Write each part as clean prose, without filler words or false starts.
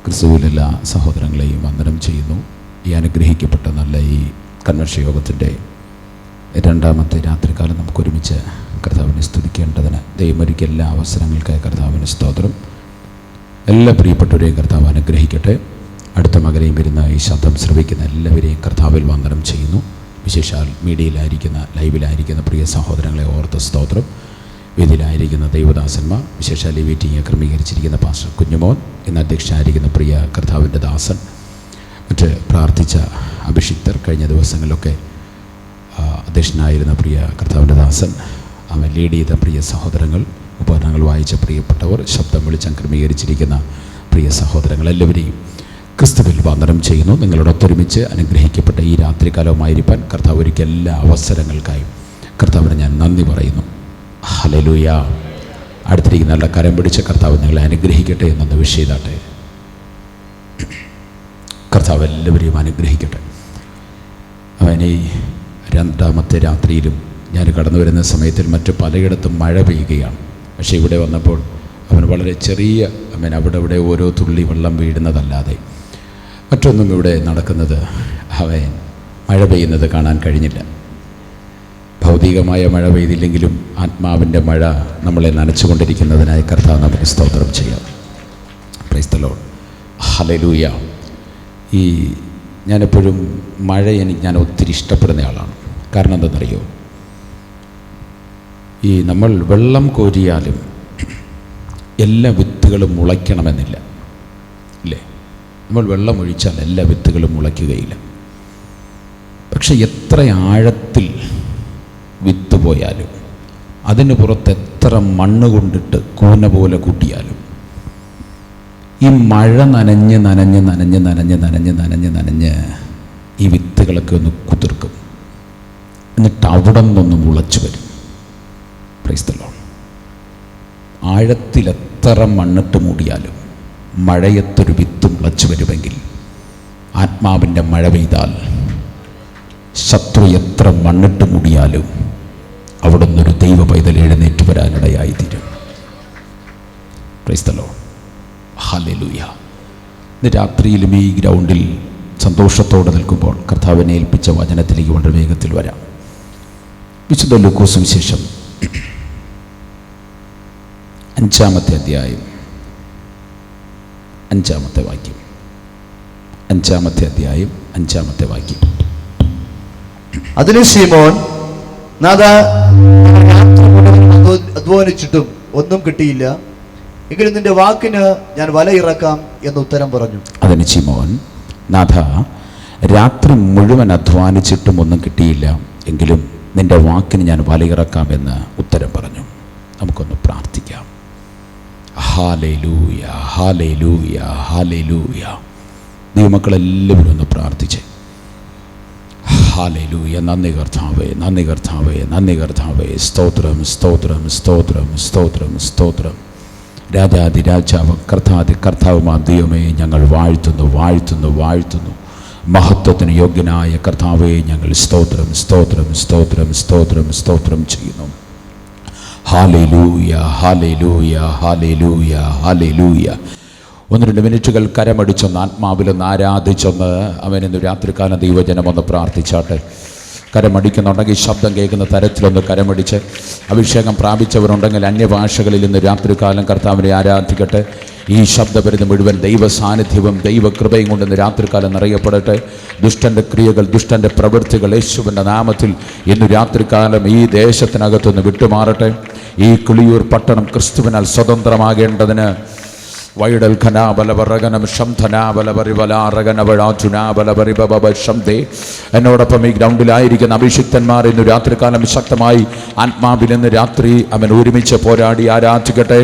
ക്രിസ്തുവിലെല്ലാ സഹോദരങ്ങളെയും വന്ദനം ചെയ്യുന്നു. ഈ അനുഗ്രഹിക്കപ്പെട്ട നല്ല ഈ കൺവെൻഷൻ യോഗത്തിൻ്റെ രണ്ടാമത്തെ രാത്രികാലം നമുക്കൊരുമിച്ച് കർത്താവിനെ സ്തുതിക്കേണ്ടതിന് ദൈവമൊരുക്കിയ എല്ലാ അവസരങ്ങൾക്കായി കർത്താവിന് സ്തോത്രം. എല്ലാ പ്രിയപ്പെട്ടവരെയും കർത്താവ് അനുഗ്രഹിക്കട്ടെ. അടുത്ത മകനെയും വരുന്ന ഈ ശബ്ദം ശ്രവിക്കുന്ന എല്ലാവരെയും കർത്താവിൽ വന്ദനം ചെയ്യുന്നു. വിശേഷാൽ മീഡിയയിലായിരിക്കുന്ന ലൈവിലായിരിക്കുന്ന പ്രിയ സഹോദരങ്ങളെ ഓർത്ത് സ്തോത്രം. വേദിയിലായിരിക്കുന്ന ദൈവദാസന്മാർ, വിശേഷാൽ ഈ മീറ്റിംഗ് ക്രമീകരിച്ചിരിക്കുന്ന പാസ്റ്റർ കുഞ്ഞുമോൻ, ഇന്ന് അധ്യക്ഷനായിരിക്കുന്ന പ്രിയ കർത്താവിൻ്റെ ദാസൻ, മറ്റ് പ്രാർത്ഥിച്ച അഭിഷിക്തർ, കഴിഞ്ഞ ദിവസങ്ങളിലൊക്കെ അധ്യക്ഷനായിരുന്ന പ്രിയ കർത്താവിൻ്റെ ദാസൻ, അവൻ ലീഡ് ചെയ്ത പ്രിയ സഹോദരങ്ങൾ, ഉപകരണങ്ങൾ വായിച്ച പ്രിയപ്പെട്ടവർ, ശബ്ദം വെളിച്ചം ക്രമീകരിച്ചിരിക്കുന്ന പ്രിയ സഹോദരങ്ങൾ എല്ലാവരെയും ക്രിസ്തുവിൽ വന്ദനം ചെയ്യുന്നു. നിങ്ങളോടൊത്തൊരുമിച്ച് അനുഗ്രഹിക്കപ്പെട്ട ഈ രാത്രികാലവുമായിരിക്കാൻ കർത്താവ് ഒരുക്കിയ എല്ലാ അവസരങ്ങൾക്കായും കർത്താവിന് ഞാൻ നന്ദി പറയുന്നു. ഹല്ലേലൂയ. അടുത്തിരിക്കുന്ന നല്ല കരം പിടിച്ച കർത്താവ് നിങ്ങളെ അനുഗ്രഹിക്കട്ടെ എന്നൊന്ന് വിഷ് ചെയ്താട്ടെ. കർത്താവ് എല്ലാവരെയും അനുഗ്രഹിക്കട്ടെ. അവൻ ഈ രണ്ടാമത്തെ രാത്രിയിലും ഞാൻ കടന്നു വരുന്ന സമയത്തിൽ മറ്റു പലയിടത്തും മഴ പെയ്യുകയാണ്. പക്ഷേ ഇവിടെ വന്നപ്പോൾ അവൻ വളരെ ചെറിയ അവിടെ ഓരോ തുള്ളി വെള്ളം വീഴുന്നതല്ലാതെ മറ്റൊന്നും ഇവിടെ നടക്കുന്നത് അവൻ മഴ പെയ്യുന്നത് കാണാൻ കഴിഞ്ഞില്ല. ഭൗതികമായ മഴ പെയ്തില്ലെങ്കിലും ആത്മാവിൻ്റെ മഴ നമ്മളെ നനച്ചുകൊണ്ടിരിക്കുന്നതിനായി കർത്താവ് നമുക്ക് സ്തോത്രം ചെയ്യാം. Price the Lord. ഹല്ലേലൂയ. ഞാനെപ്പോഴും ഞാൻ ഒത്തിരി ഇഷ്ടപ്പെടുന്ന ആളാണ്. കാരണം എന്താണെന്നറിയോ, നമ്മൾ വെള്ളം കോരിയാലും എല്ലാ വിത്തുകളും മുളയ്ക്കണമെന്നില്ല, ഇല്ലേ? നമ്മൾ വെള്ളം ഒഴിച്ചാൽ എല്ലാ വിത്തുകളും മുളയ്ക്കുകയില്ല. പക്ഷെ എത്ര ആഴത്തിൽ വിത്ത് പോയാലും അതിന് പുറത്ത് എത്ര മണ്ണ് കൊണ്ടിട്ട് കൂന പോലെ കൂട്ടിയാലും ഈ മഴ നനഞ്ഞ് നനഞ്ഞ് നനഞ്ഞ് നനഞ്ഞ് നനഞ്ഞ് നനഞ്ഞ് നനഞ്ഞ് ഈ വിത്തുകളൊക്കെ ഒന്ന് കുതിർക്കും. എന്നിട്ട് അവിടെ നിന്നൊന്ന് മുളച്ചു വരും. Price the Lord. ആഴത്തിൽ എത്ര മണ്ണിട്ട് മൂടിയാലും മഴയത്തൊരു വിത്ത് മുളച്ചു വരുമെങ്കിൽ ആത്മാവിൻ്റെ മഴ പെയ്താൽ ശത്രു എത്ര മണ്ണിട്ട് മൂടിയാലും അവിടെ നിന്നൊരു ദൈവ പൈതൽ എഴുന്നേറ്റ് വരാനിടയായിത്തീരും. Praise the Lord. ഹല്ലേലൂയ. ഇന്ന് രാത്രിയിലും ഈ ഗ്രൗണ്ടിൽ സന്തോഷത്തോടെ നിൽക്കുമ്പോൾ കർത്താവിനെ ഏൽപ്പിച്ച വചനത്തിലേക്ക് വളരെ വേഗത്തിൽ വരാം. വിശുദ്ധ ലൂക്കോസ് സുവിശേഷം 5-ാമത്തെ അധ്യായം 5-ാമത്തെ വാക്യം. 5-ാമത്തെ അധ്യായം 5-ാമത്തെ വാക്യം. അതിന് ശീമോൻ, നാഥ, അധ്വാനിച്ചിട്ടും ഒന്നും കിട്ടിയില്ല, എങ്കിലും നിന്റെ വാക്കിന് ഞാൻ വല ഇറക്കാം എന്ന് ഉത്തരം പറഞ്ഞു. അതിന് ശീമോൻ, നാഥ, രാത്രി മുഴുവൻ അധ്വാനിച്ചിട്ടും ഒന്നും കിട്ടിയില്ല, എങ്കിലും നിന്റെ വാക്കിന് ഞാൻ വലയിറക്കാമെന്ന് ഉത്തരം പറഞ്ഞു. നമുക്കൊന്ന് പ്രാർത്ഥിക്കാം. ഹല്ലേലൂയ, ഹല്ലേലൂയ, ഹല്ലേലൂയ. ദൈവമക്കളെല്ലാവരും ഒന്ന് പ്രാർത്ഥിച്ചേ. ഹല്ലേലൂയ. നന്ദി കർത്താവേ, നന്ദി കർത്താവേ, നന്ദി കർത്താവേ. സ്തോത്രം, സ്തോത്രം, സ്തോത്രം, സ്തോത്രം, സ്തോത്രം. രാജാതിരാജാവ്, കർത്താവുമാ ദൈവമേ, ഞങ്ങൾ വാഴ്ത്തുന്നു, വാഴ്ത്തുന്നു, വാഴ്ത്തുന്നു. മഹത്വത്തിന് യോഗ്യനായ കർത്താവേ, ഞങ്ങൾ സ്തോത്രം, സ്തോത്രം, സ്തോത്രം, സ്തോത്രം, സ്തോത്രം ചെയ്യുന്നു. ഹല്ലേലൂയ, ഹല്ലേലൂയ, ഹല്ലേലൂയ, ഹല്ലേലൂയ. 1-2 മിനിറ്റുകൾ കരമടിച്ചൊന്ന് ആത്മാവിലൊന്ന് ആരാധിച്ചൊന്ന് അവനിന്ന് രാത്രികാലം ദൈവജനം ഒന്ന് പ്രാർത്ഥിച്ചാട്ടെ. കരമടിക്കുന്നുണ്ടെങ്കിൽ ശബ്ദം കേൾക്കുന്ന തരത്തിലൊന്ന് കരമടിച്ച്, അഭിഷേകം പ്രാപിച്ചവരുണ്ടെങ്കിൽ അന്യഭാഷകളിൽ ഇന്ന് രാത്രികാലം കർത്താവിനെ ആരാധിക്കട്ടെ. ഈ ശബ്ദപരിധി മുഴുവൻ ദൈവ സാന്നിധ്യവും ദൈവകൃപയും കൊണ്ടിന്ന് രാത്രികാലം നിറയപ്പെടട്ടെ. ദുഷ്ടൻ്റെ ക്രിയകൾ, ദുഷ്ടൻ്റെ പ്രവൃത്തികൾ യേശുവിൻ്റെ നാമത്തിൽ ഇന്ന് രാത്രികാലം ഈ ദേശത്തിനകത്തുനിന്ന് വിട്ടുമാറട്ടെ. ഈ കിളിയൂർ പട്ടണം ക്രിസ്തുവിനാൽ സ്വതന്ത്രമാകേണ്ടതിന് വൈഡൽ ഖനാബലവറഗനം ശംധനാബലവരിബലാറഗനവഴാചുനാബലവരിബബ എന്നോടൊപ്പം ഈ ഗ്രൗണ്ടിലായിരിക്കുന്ന അഭിഷിക്തന്മാർ ഇന്ന് രാത്രികാലം ശക്തമായി ആത്മാവിൽ ഇന്ന് രാത്രി അവൻ ഒരുമിച്ച് പോരാടി ആരാധിക്കട്ടെ.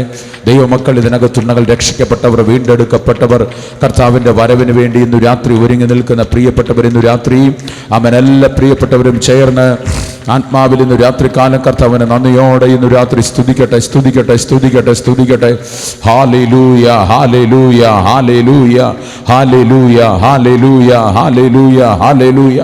ദൈവമക്കൾ ഇതിനകത്തുണ്ണകൾ രക്ഷിക്കപ്പെട്ടവർ, വീണ്ടെടുക്കപ്പെട്ടവർ, കർത്താവിൻ്റെ വരവിന് വേണ്ടി ഇന്ന് രാത്രി ഒരുങ്ങി നിൽക്കുന്ന പ്രിയപ്പെട്ടവർ ഇന്ന് രാത്രി അവനെല്ലാ പ്രിയപ്പെട്ടവരും ചേർന്ന് ആത്മാവിൽ ഇന്ന് രാത്രികാലം കർത്താവിനെ നന്ദിയോടെ ഇന്ന് രാത്രി സ്തുതിക്കട്ടെ, സ്തുതിക്കട്ടെ, സ്തുതിക്കട്ടെ, സ്തുതിക്കട്ടെ. ഹല്ലേലൂയ, ഹല്ലേലൂയ, ഹല്ലേലൂയ, ഹല്ലേലൂയ, ഹല്ലേലൂയ, ഹല്ലേലൂയ, ഹല്ലേലൂയ.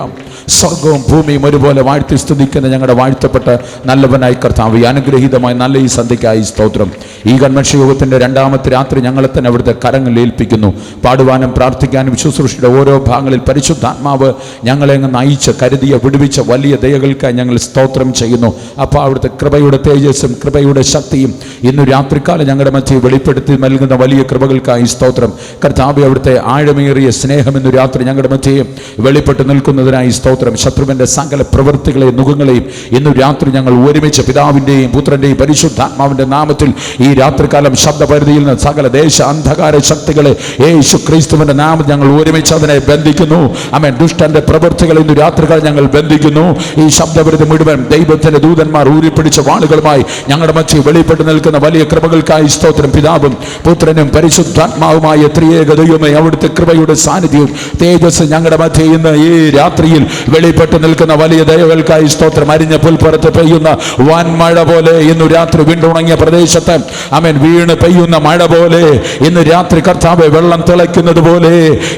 സ്വർഗവും ഭൂമിയും ഒരുപോലെ വാഴ്ത്തി സ്തുതിക്കുന്ന ഞങ്ങളുടെ വാഴ്ത്തപ്പെട്ട നല്ലവനായി കർത്താവ്, അനുഗ്രഹീതമായ നല്ല ഈ സന്ധ്യയ്ക്കായി സ്തോത്രം. ഈ കൺവെൻഷൻ യോഗത്തിൻ്റെ രണ്ടാമത്തെ രാത്രി ഞങ്ങളെ തന്നെ അവിടുത്തെ കരങ്ങളിൽ ഏൽപ്പിക്കുന്നു. പാടുവാനും പ്രാർത്ഥിക്കാനും ശുശ്രൂഷയുടെ ഓരോ ഭാഗങ്ങളിൽ പരിശുദ്ധാത്മാവ് ഞങ്ങളെ അങ്ങ് നയിച്ച് കരുതിയ വിടുവിച്ച വലിയ ദയകൾക്കായി ഞങ്ങൾ സ്തോത്രം ചെയ്യുന്നു. അപ്പോൾ അവിടുത്തെ കൃപയുടെ തേജസ്സും കൃപയുടെ ശക്തിയും ഇന്ന് രാത്രിക്കാലം ഞങ്ങളുടെ മധ്യേ വെളിപ്പെടുത്തി നൽകുന്ന വലിയ കൃപകൾക്കായി സ്തോത്രം. കർത്താവേ, അവിടുത്തെ ആഴമേറിയ സ്നേഹം ഇന്ന് രാത്രി ഞങ്ങളുടെ മധ്യേ വെളിപ്പെട്ട് നിൽക്കുന്നതിനായി സ്തോത്രം. ശത്രുവിൻ്റെ സകല പ്രവൃത്തികളെയും നുഖങ്ങളെയും ഇന്ന് രാത്രി ഞങ്ങൾ ഒരുമിച്ച് പിതാവിൻ്റെയും പുത്രൻ്റെയും പരിശുദ്ധാത്മാവിൻ്റെ നാമത്തിൽ ഈ രാത്രികാലം ശബ്ദപരിധിയിൽ നിന്ന് സകല ദേശ അന്ധകാര ശക്തികളെ യേശു ക്രിസ്തുവിൻ്റെ നാമത്തിൽ ഞങ്ങൾ ഒരുമിച്ച് അതിനെ ബന്ധിക്കുന്നു. ആമേൻ. ദുഷ്ടന്റെ പ്രവൃത്തികൾ ഇന്ന് രാത്രികാലം ഞങ്ങൾ ബന്ധിക്കുന്നു. ഈ ശബ്ദപരിധി മുഴുവൻ ദൈവത്തിൻ്റെ ദൂതന്മാർ ഊരിപ്പിടിച്ച വാളുകളുമായി ഞങ്ങളുടെ മധ്യേ വെളിപ്പെട്ട് നിൽക്കുന്ന വലിയ കൃപകൾക്കായി സ്തോത്രം. പിതാവും പുത്രനും പരിശുദ്ധാത്മാവുമായ ത്രിയേക ദൈവമേ, അവിടുത്തെ കൃപയുടെ സാന്നിധ്യവും തേജസ് ഞങ്ങളുടെ മധ്യേ ഇന്ന് ഈ രാത്രിയിൽ വെളിപ്പെട്ട് നിൽക്കുന്ന വലിയ ദയകൾക്കായി സ്തോത്രം. അരിഞ്ഞ പുൽപ്പുറത്ത് പെയ്യുന്ന വൻ മഴ പോലെ ഇന്ന് രാത്രി വീണ്ടുണങ്ങിയ പ്രദേശത്ത് ആമേൻ വീണ് പെയ്യുന്ന മഴ പോലെ ഇന്ന് രാത്രി കർത്താവ് വെള്ളം തിളയ്ക്കുന്നത് പോലെ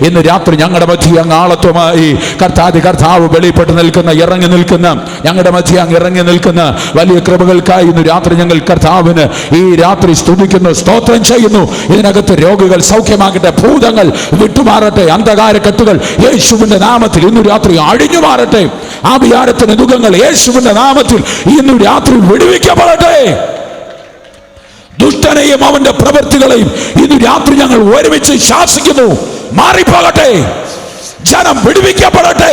ഇന്ന് രാത്രി ഞങ്ങളുടെ മധ്യേ അങ്ങ് ആളത്വമായി കർത്താവ് വെളിപ്പെട്ട് നിൽക്കുന്ന ഇറങ്ങി നിൽക്കുന്ന ഞങ്ങളുടെ മധ്യേ അങ്ങ് ഇറങ്ങി നിൽക്കുന്ന വലിയ കൃപകൾക്കായി ഇന്ന് രാത്രി ഞങ്ങൾ കർത്താവിന് ഈ രാത്രി സ്തുതിക്കുന്നു, സ്തോത്രം ചെയ്യുന്നു. ഇതിനകത്ത് രോഗികൾ സൗഖ്യമാകട്ടെ, ഭൂതങ്ങൾ വിട്ടുമാറട്ടെ, അന്ധകാര കെട്ടുകൾ യേശുവിന്റെ നാമത്തിൽ ഇന്നു രാത്രി അഴിഞ്ഞു മാറട്ടെ, ആഭിചാരത്തിന്റെ ദുഃഖങ്ങൾ യേശുവിന്റെ നാമത്തിൽ ഇന്നു രാത്രി വിടുവിക്കപ്പെടട്ടെ. ദുഷ്ടനെയും അവന്റെ പ്രവൃത്തികളെയും ഇന്ന് രാത്രി ഞങ്ങൾ ഒരുമിച്ച് ശാസിക്കുന്നു, മാറിപ്പോകട്ടെ, ജനം വിടുവിക്കപ്പെടട്ടെ.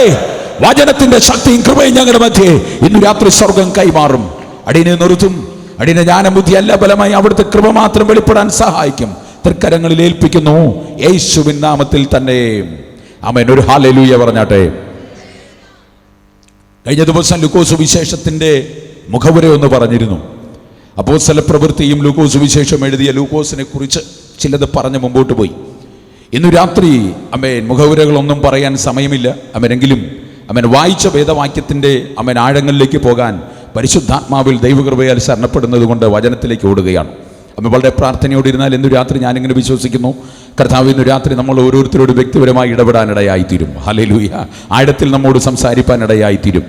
വചനത്തിന്റെ ശക്തിയും കൃപയും ഞങ്ങളുടെ മധ്യേ ഇന്ന് രാത്രി സ്വർഗം കൈമാറും. അടിയനെ നിർത്തും. അടിയനെ ജ്ഞാനബുദ്ധി അല്ല, ബലമായി അവിടുത്തെ കൃപ മാത്രം വെളിപ്പെടാൻ സഹായിക്കും. തൃക്കരങ്ങളിൽ ഏൽപ്പിക്കുന്നു, യേശുവിൻ നാമത്തിൽ തന്നെ. ആമേൻ. ഒരു ഹല്ലേലൂയ പറഞ്ഞാട്ടെ. കഴിഞ്ഞ ദിവസം ലൂക്കോസ് വിശേഷത്തിന്റെ മുഖവുര ഒന്ന് പറഞ്ഞിരുന്നു. അപ്പോസ്തല പ്രവൃത്തിയും ലൂക്കോസ് വിശേഷം എഴുതിയ ലൂക്കോസിനെ കുറിച്ച് ചിലത് പറഞ്ഞ് മുമ്പോട്ട് പോയി. ഇന്നു രാത്രി ആമേൻ മുഖവുരകളൊന്നും പറയാൻ സമയമില്ല. ആമേനെങ്കിലും ആമേൻ വായിച്ച വേദവാക്യത്തിൻ്റെ ആമേൻ ആഴങ്ങളിലേക്ക് പോകാൻ പരിശുദ്ധാത്മാവിൽ ദൈവകൃപയാൽ ശരണപ്പെടുന്നത് കൊണ്ട് വചനത്തിലേക്ക് ഓടുകയാണ്. അമ്മ വളരെ പ്രാർത്ഥനയോടിരുന്നാൽ ഇന്നു രാത്രി ഞാനിങ്ങനെ വിശ്വസിക്കുന്നു, കർത്താവ് ഇന്നു രാത്രി നമ്മൾ ഓരോരുത്തരോട് വ്യക്തിപരമായി ഇടപെടാനിടയായിത്തീരും. ഹല്ലേലൂയ. ആഴത്തിൽ നമ്മോട് സംസാരിപ്പാനിടയായിത്തീരും.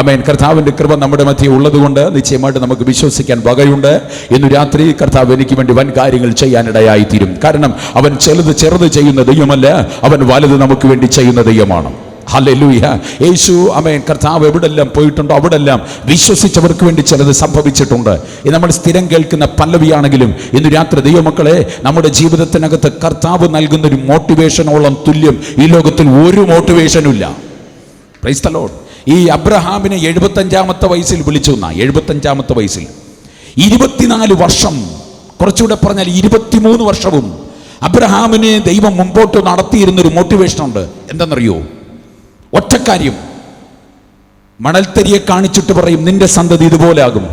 ആമേൻ. കർത്താവിൻ്റെ കൃപ നമ്മുടെ മധ്യേ ഉള്ളതുകൊണ്ട് നിശ്ചയമായിട്ട് നമുക്ക് വിശ്വസിക്കാൻ വകയുണ്ട്. ഇന്നു രാത്രി കർത്താവ് എനിക്ക് വേണ്ടി വൻ കാര്യങ്ങൾ ചെയ്യാനിടയായിത്തീരും. കാരണം അവൻ ചെറുത് ചെയ്യുന്ന ദൈവമല്ല, അവൻ വലുത് നമുക്ക് വേണ്ടി ചെയ്യുന്ന ദൈവമാണ്. ഹല്ലേലൂയ. യേശു ആമേൻ കർത്താവ് എവിടെല്ലാം പോയിട്ടുണ്ടോ അവിടെല്ലാം വിശ്വസിച്ചവർക്ക് വേണ്ടി ചിലത് സംഭവിച്ചിട്ടുണ്ട്. ഇത് നമ്മൾ സ്ഥിരം കേൾക്കുന്ന പല്ലവിയാണെങ്കിലും ഇന്ന് രാത്രി ദൈവമക്കളെ, നമ്മുടെ ജീവിതത്തിനകത്ത് കർത്താവ് നൽകുന്നൊരു മോട്ടിവേഷനോളം തുല്യം ഈ ലോകത്തിൽ ഒരു മോട്ടിവേഷനും ഇല്ല. Price the Lord. ഈ അബ്രഹാമിനെ 75-ാമത്തെ വയസ്സിൽ വിളിച്ചു. 75-ാമത്തെ വയസ്സിൽ 24 വർഷം, കുറച്ചുകൂടെ പറഞ്ഞാൽ 23 വർഷവും അബ്രഹാമിനെ ദൈവം മുമ്പോട്ട് നടത്തിയിരുന്നൊരു മോട്ടിവേഷനുണ്ട്. എന്തെന്നറിയോ? ഒറ്റക്കാര്യം. മണൽത്തരിയെ കാണിച്ചിട്ട് പറയും നിന്റെ സന്തതി ഇതുപോലെ ആകും.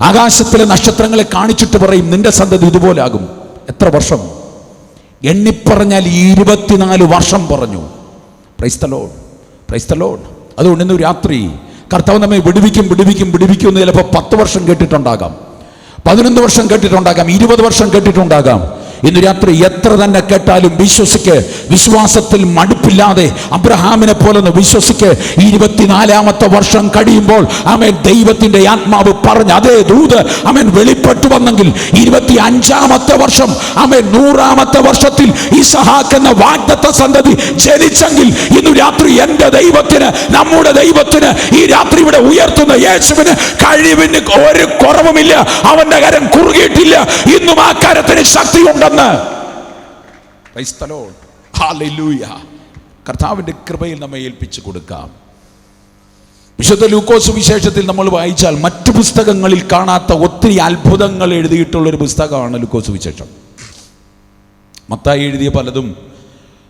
ആകാശത്തിലെ നക്ഷത്രങ്ങളെ കാണിച്ചിട്ട് പറയും നിന്റെ സന്തതി ഇതുപോലെ ആകും. എത്ര വർഷം? എണ്ണിപ്പറഞ്ഞാൽ 24 വർഷം പറഞ്ഞു. Price the Lord, price the Lord. അതുകൊണ്ട് ഇന്ന് രാത്രി കർത്താവ് നമ്മെ വിടുവിക്കും എന്ന് ചിലപ്പോൾ 10 വർഷം കേട്ടിട്ടുണ്ടാകാം, 11 വർഷം കേട്ടിട്ടുണ്ടാകാം, 20 വർഷം കേട്ടിട്ടുണ്ടാകാം. ഇന്ന് രാത്രി എത്ര തന്നെ കേട്ടാലും വിശ്വസിക്ക്. വിശ്വാസത്തിൽ മടുപ്പില്ലാതെ അബ്രഹാമിനെ പോലെ വിശ്വസിക്ക്. 24-ാമത്തെ വർഷം കഴിയുമ്പോൾ ആമേൻ ദൈവത്തിന്റെ ആത്മാവ് പറഞ്ഞ അതേ ദൂത് ആമേൻ വെളിപ്പെട്ടു വന്നെങ്കിൽ 25-ാമത്തെ വർഷം ആമേൻ 100-ാമത്തെ വർഷത്തിൽ ഇസഹാക്ക് എന്ന വാഗ്ദത്ത സന്തതി ജനിച്ചെങ്കിൽ ഇന്ന് രാത്രി എന്റെ ദൈവത്തിന്, നമ്മുടെ ദൈവത്തിന്, ഈ രാത്രി ഇവിടെ ഉയർത്തുന്ന യേശുവിന് കഴിവിന് ഒരു കുറവുമില്ല. അവന്റെ കരം കുറുകിയിട്ടില്ല. ഇന്നും ആ കരത്തിന് ശക്തിയുണ്ട്. കർത്താവിന്റെ കൃപയിൽ നമ്മെ ഏൽപ്പിച്ചു കൊടുക്കാം. വിശുദ്ധ ലൂക്കോസ് വിശേഷത്തിൽ നമ്മൾ വായിച്ചാൽ മറ്റു പുസ്തകങ്ങളിൽ കാണാത്ത ഒത്തിരി അത്ഭുതങ്ങൾ എഴുതിയിട്ടുള്ളൊരു പുസ്തകമാണ് ലൂക്കോസ് വിശേഷം. മത്തായി എഴുതിയ പലതും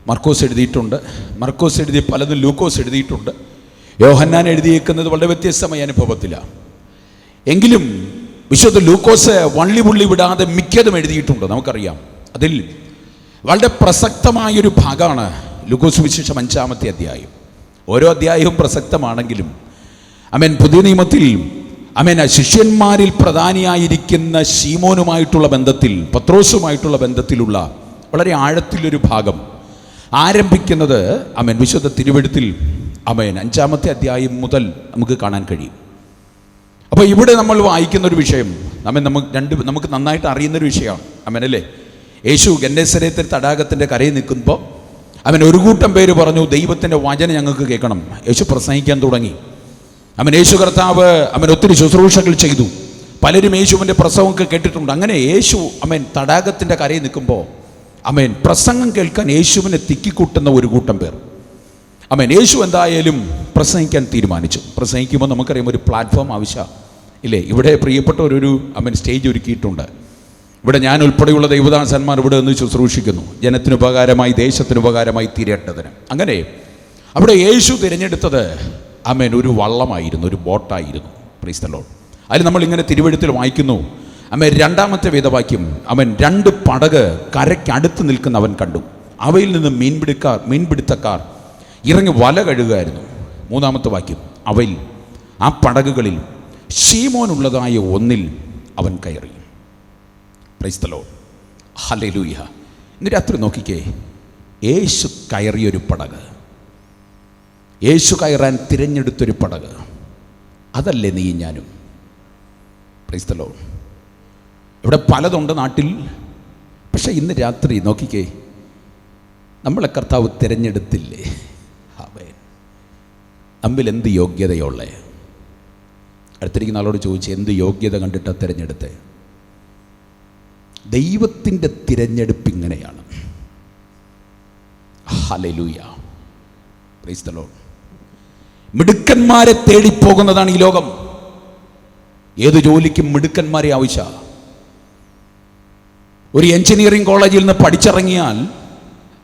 മർക്കോസ് എഴുതിയിട്ടുണ്ട്, മർക്കോസ് എഴുതിയ പലതും ലൂക്കോസ് എഴുതിയിട്ടുണ്ട്. യോഹന്നാൻ എഴുതിയേക്കുന്നത് വളരെ വ്യത്യസ്തമായ അനുഭവത്തിലാണ്. എങ്കിലും വിശുദ്ധ ലൂക്കോസ് വള്ളി വിടാതെ മിക്കതും എഴുതിയിട്ടുണ്ട്, നമുക്കറിയാം. അതിൽ വളരെ പ്രസക്തമായൊരു ഭാഗമാണ് ലൂക്കോസ് വിശേഷം 5-ാമത്തെ അധ്യായം. ഓരോ അധ്യായവും പ്രസക്തമാണെങ്കിലും ആമേൻ പുതിയ നിയമത്തിൽ ആമേൻ ശിഷ്യന്മാരിൽ പ്രധാനിയായിരിക്കുന്ന ശീമോനുമായിട്ടുള്ള ബന്ധത്തിൽ, പത്രോസുമായിട്ടുള്ള ബന്ധത്തിലുള്ള വളരെ ആഴത്തിലൊരു ഭാഗം ആരംഭിക്കുന്നത് ആമേൻ വിശുദ്ധ തിരുവെഴുത്തിൽ ആമേൻ 5-ാമത്തെ അധ്യായം മുതൽ നമുക്ക് കാണാൻ കഴിയും. അപ്പോൾ ഇവിടെ നമ്മൾ വായിക്കുന്നൊരു വിഷയം നമുക്ക് നന്നായിട്ട് അറിയുന്നൊരു വിഷയമാണ്. ആമേൻ അല്ലേ? യേശു ഗന്നേസരത്തിൽ തടാകത്തിൻ്റെ കരയിൽ നിൽക്കുമ്പോൾ ഒരു കൂട്ടം പേര് പറഞ്ഞു, ദൈവത്തിൻ്റെ വചനം ഞങ്ങൾക്ക് കേൾക്കണം. യേശു പ്രസംഗിക്കാൻ തുടങ്ങി. യേശു കർത്താവ് ഒത്തിരി ശുശ്രൂഷകൾ ചെയ്തു. പലരും യേശുവിൻ്റെ പ്രസംഗമൊക്കെ കേട്ടിട്ടുണ്ട്. അങ്ങനെ യേശു തടാകത്തിൻ്റെ കരയിൽ നിൽക്കുമ്പോൾ പ്രസംഗം കേൾക്കാൻ യേശുവിനെ തിക്കിക്കൂട്ടുന്ന ഒരു കൂട്ടം പേർ. യേശു എന്തായാലും പ്രസംഗിക്കാൻ തീരുമാനിച്ചു. പ്രസംഗിക്കുമ്പോൾ നമുക്കറിയാം ഒരു പ്ലാറ്റ്ഫോം ആവശ്യം ഇല്ലേ? ഇവിടെ പ്രിയപ്പെട്ടവരൊരു സ്റ്റേജ് ഒരുക്കിയിട്ടുണ്ട്. ഇവിടെ ഞാൻ ഉൾപ്പെടെയുള്ള ദൈവദാസന്മാർ ഇവിടെ നിന്ന് ശുശ്രൂഷിക്കുന്നു, ജനത്തിനുപകാരമായി ദേശത്തിനുപകാരമായി തീരേണ്ടതിന്. അങ്ങനെ അവിടെ യേശു തിരഞ്ഞെടുത്തത് ഒരു വള്ളമായിരുന്നു, ഒരു ബോട്ടായിരുന്നു. Price the Lord. അതിൽ നമ്മളിങ്ങനെ തിരുവെഴുത്തിൽ വായിക്കുന്നു, 2-ാമത്തെ വേദവാക്യം, 2 പടക് കരയ്ക്കടുത്ത് നിൽക്കുന്ന അവൻ കണ്ടു. അവയിൽ നിന്ന് മീൻപിടുത്തക്കാർ ഇറങ്ങി വല കഴുകുകയായിരുന്നു. 3-ാമത്തെ വാക്യം, അവയിൽ ആ പടകുകളിൽ ശീമോനുള്ളതായ ഒന്നിൽ അവൻ കയറി. Price the Lord. ഹല്ലേലൂയ. ഇന്ന് രാത്രി നോക്കിക്കേ, യേശു കയറിയൊരു പടക്, യേശു കയറാൻ തിരഞ്ഞെടുത്തൊരു പടക്, അതല്ലേ നീ ഞാനും? Price the Lord. ഇവിടെ പലതുണ്ട് നാട്ടിൽ, പക്ഷേ ഇന്ന് രാത്രി നോക്കിക്കേ, നമ്മളെ കർത്താവ് തിരഞ്ഞെടുത്തില്ലേ? ആമേൻ. നമ്മിൽ എന്ത് യോഗ്യതയുള്ളേ? അടുത്തിരിക്കുന്ന ആളോട് ചോദിച്ച്, എന്ത് യോഗ്യത കണ്ടിട്ടാണ് തിരഞ്ഞെടുത്തേ? ദൈവത്തിൻ്റെ തിരഞ്ഞെടുപ്പ് ഇങ്ങനെയാണ്. ഹല്ലേലൂയ. Praise the Lord. മിടുക്കന്മാരെ തേടിപ്പോകുന്നതാണ് ഈ ലോകം. ഏത് ജോലിക്കും മിടുക്കന്മാരെ ആവശ്യമാണ്. ഒരു എഞ്ചിനീയറിംഗ് കോളേജിൽ നിന്ന് പഠിച്ചിറങ്ങിയാൽ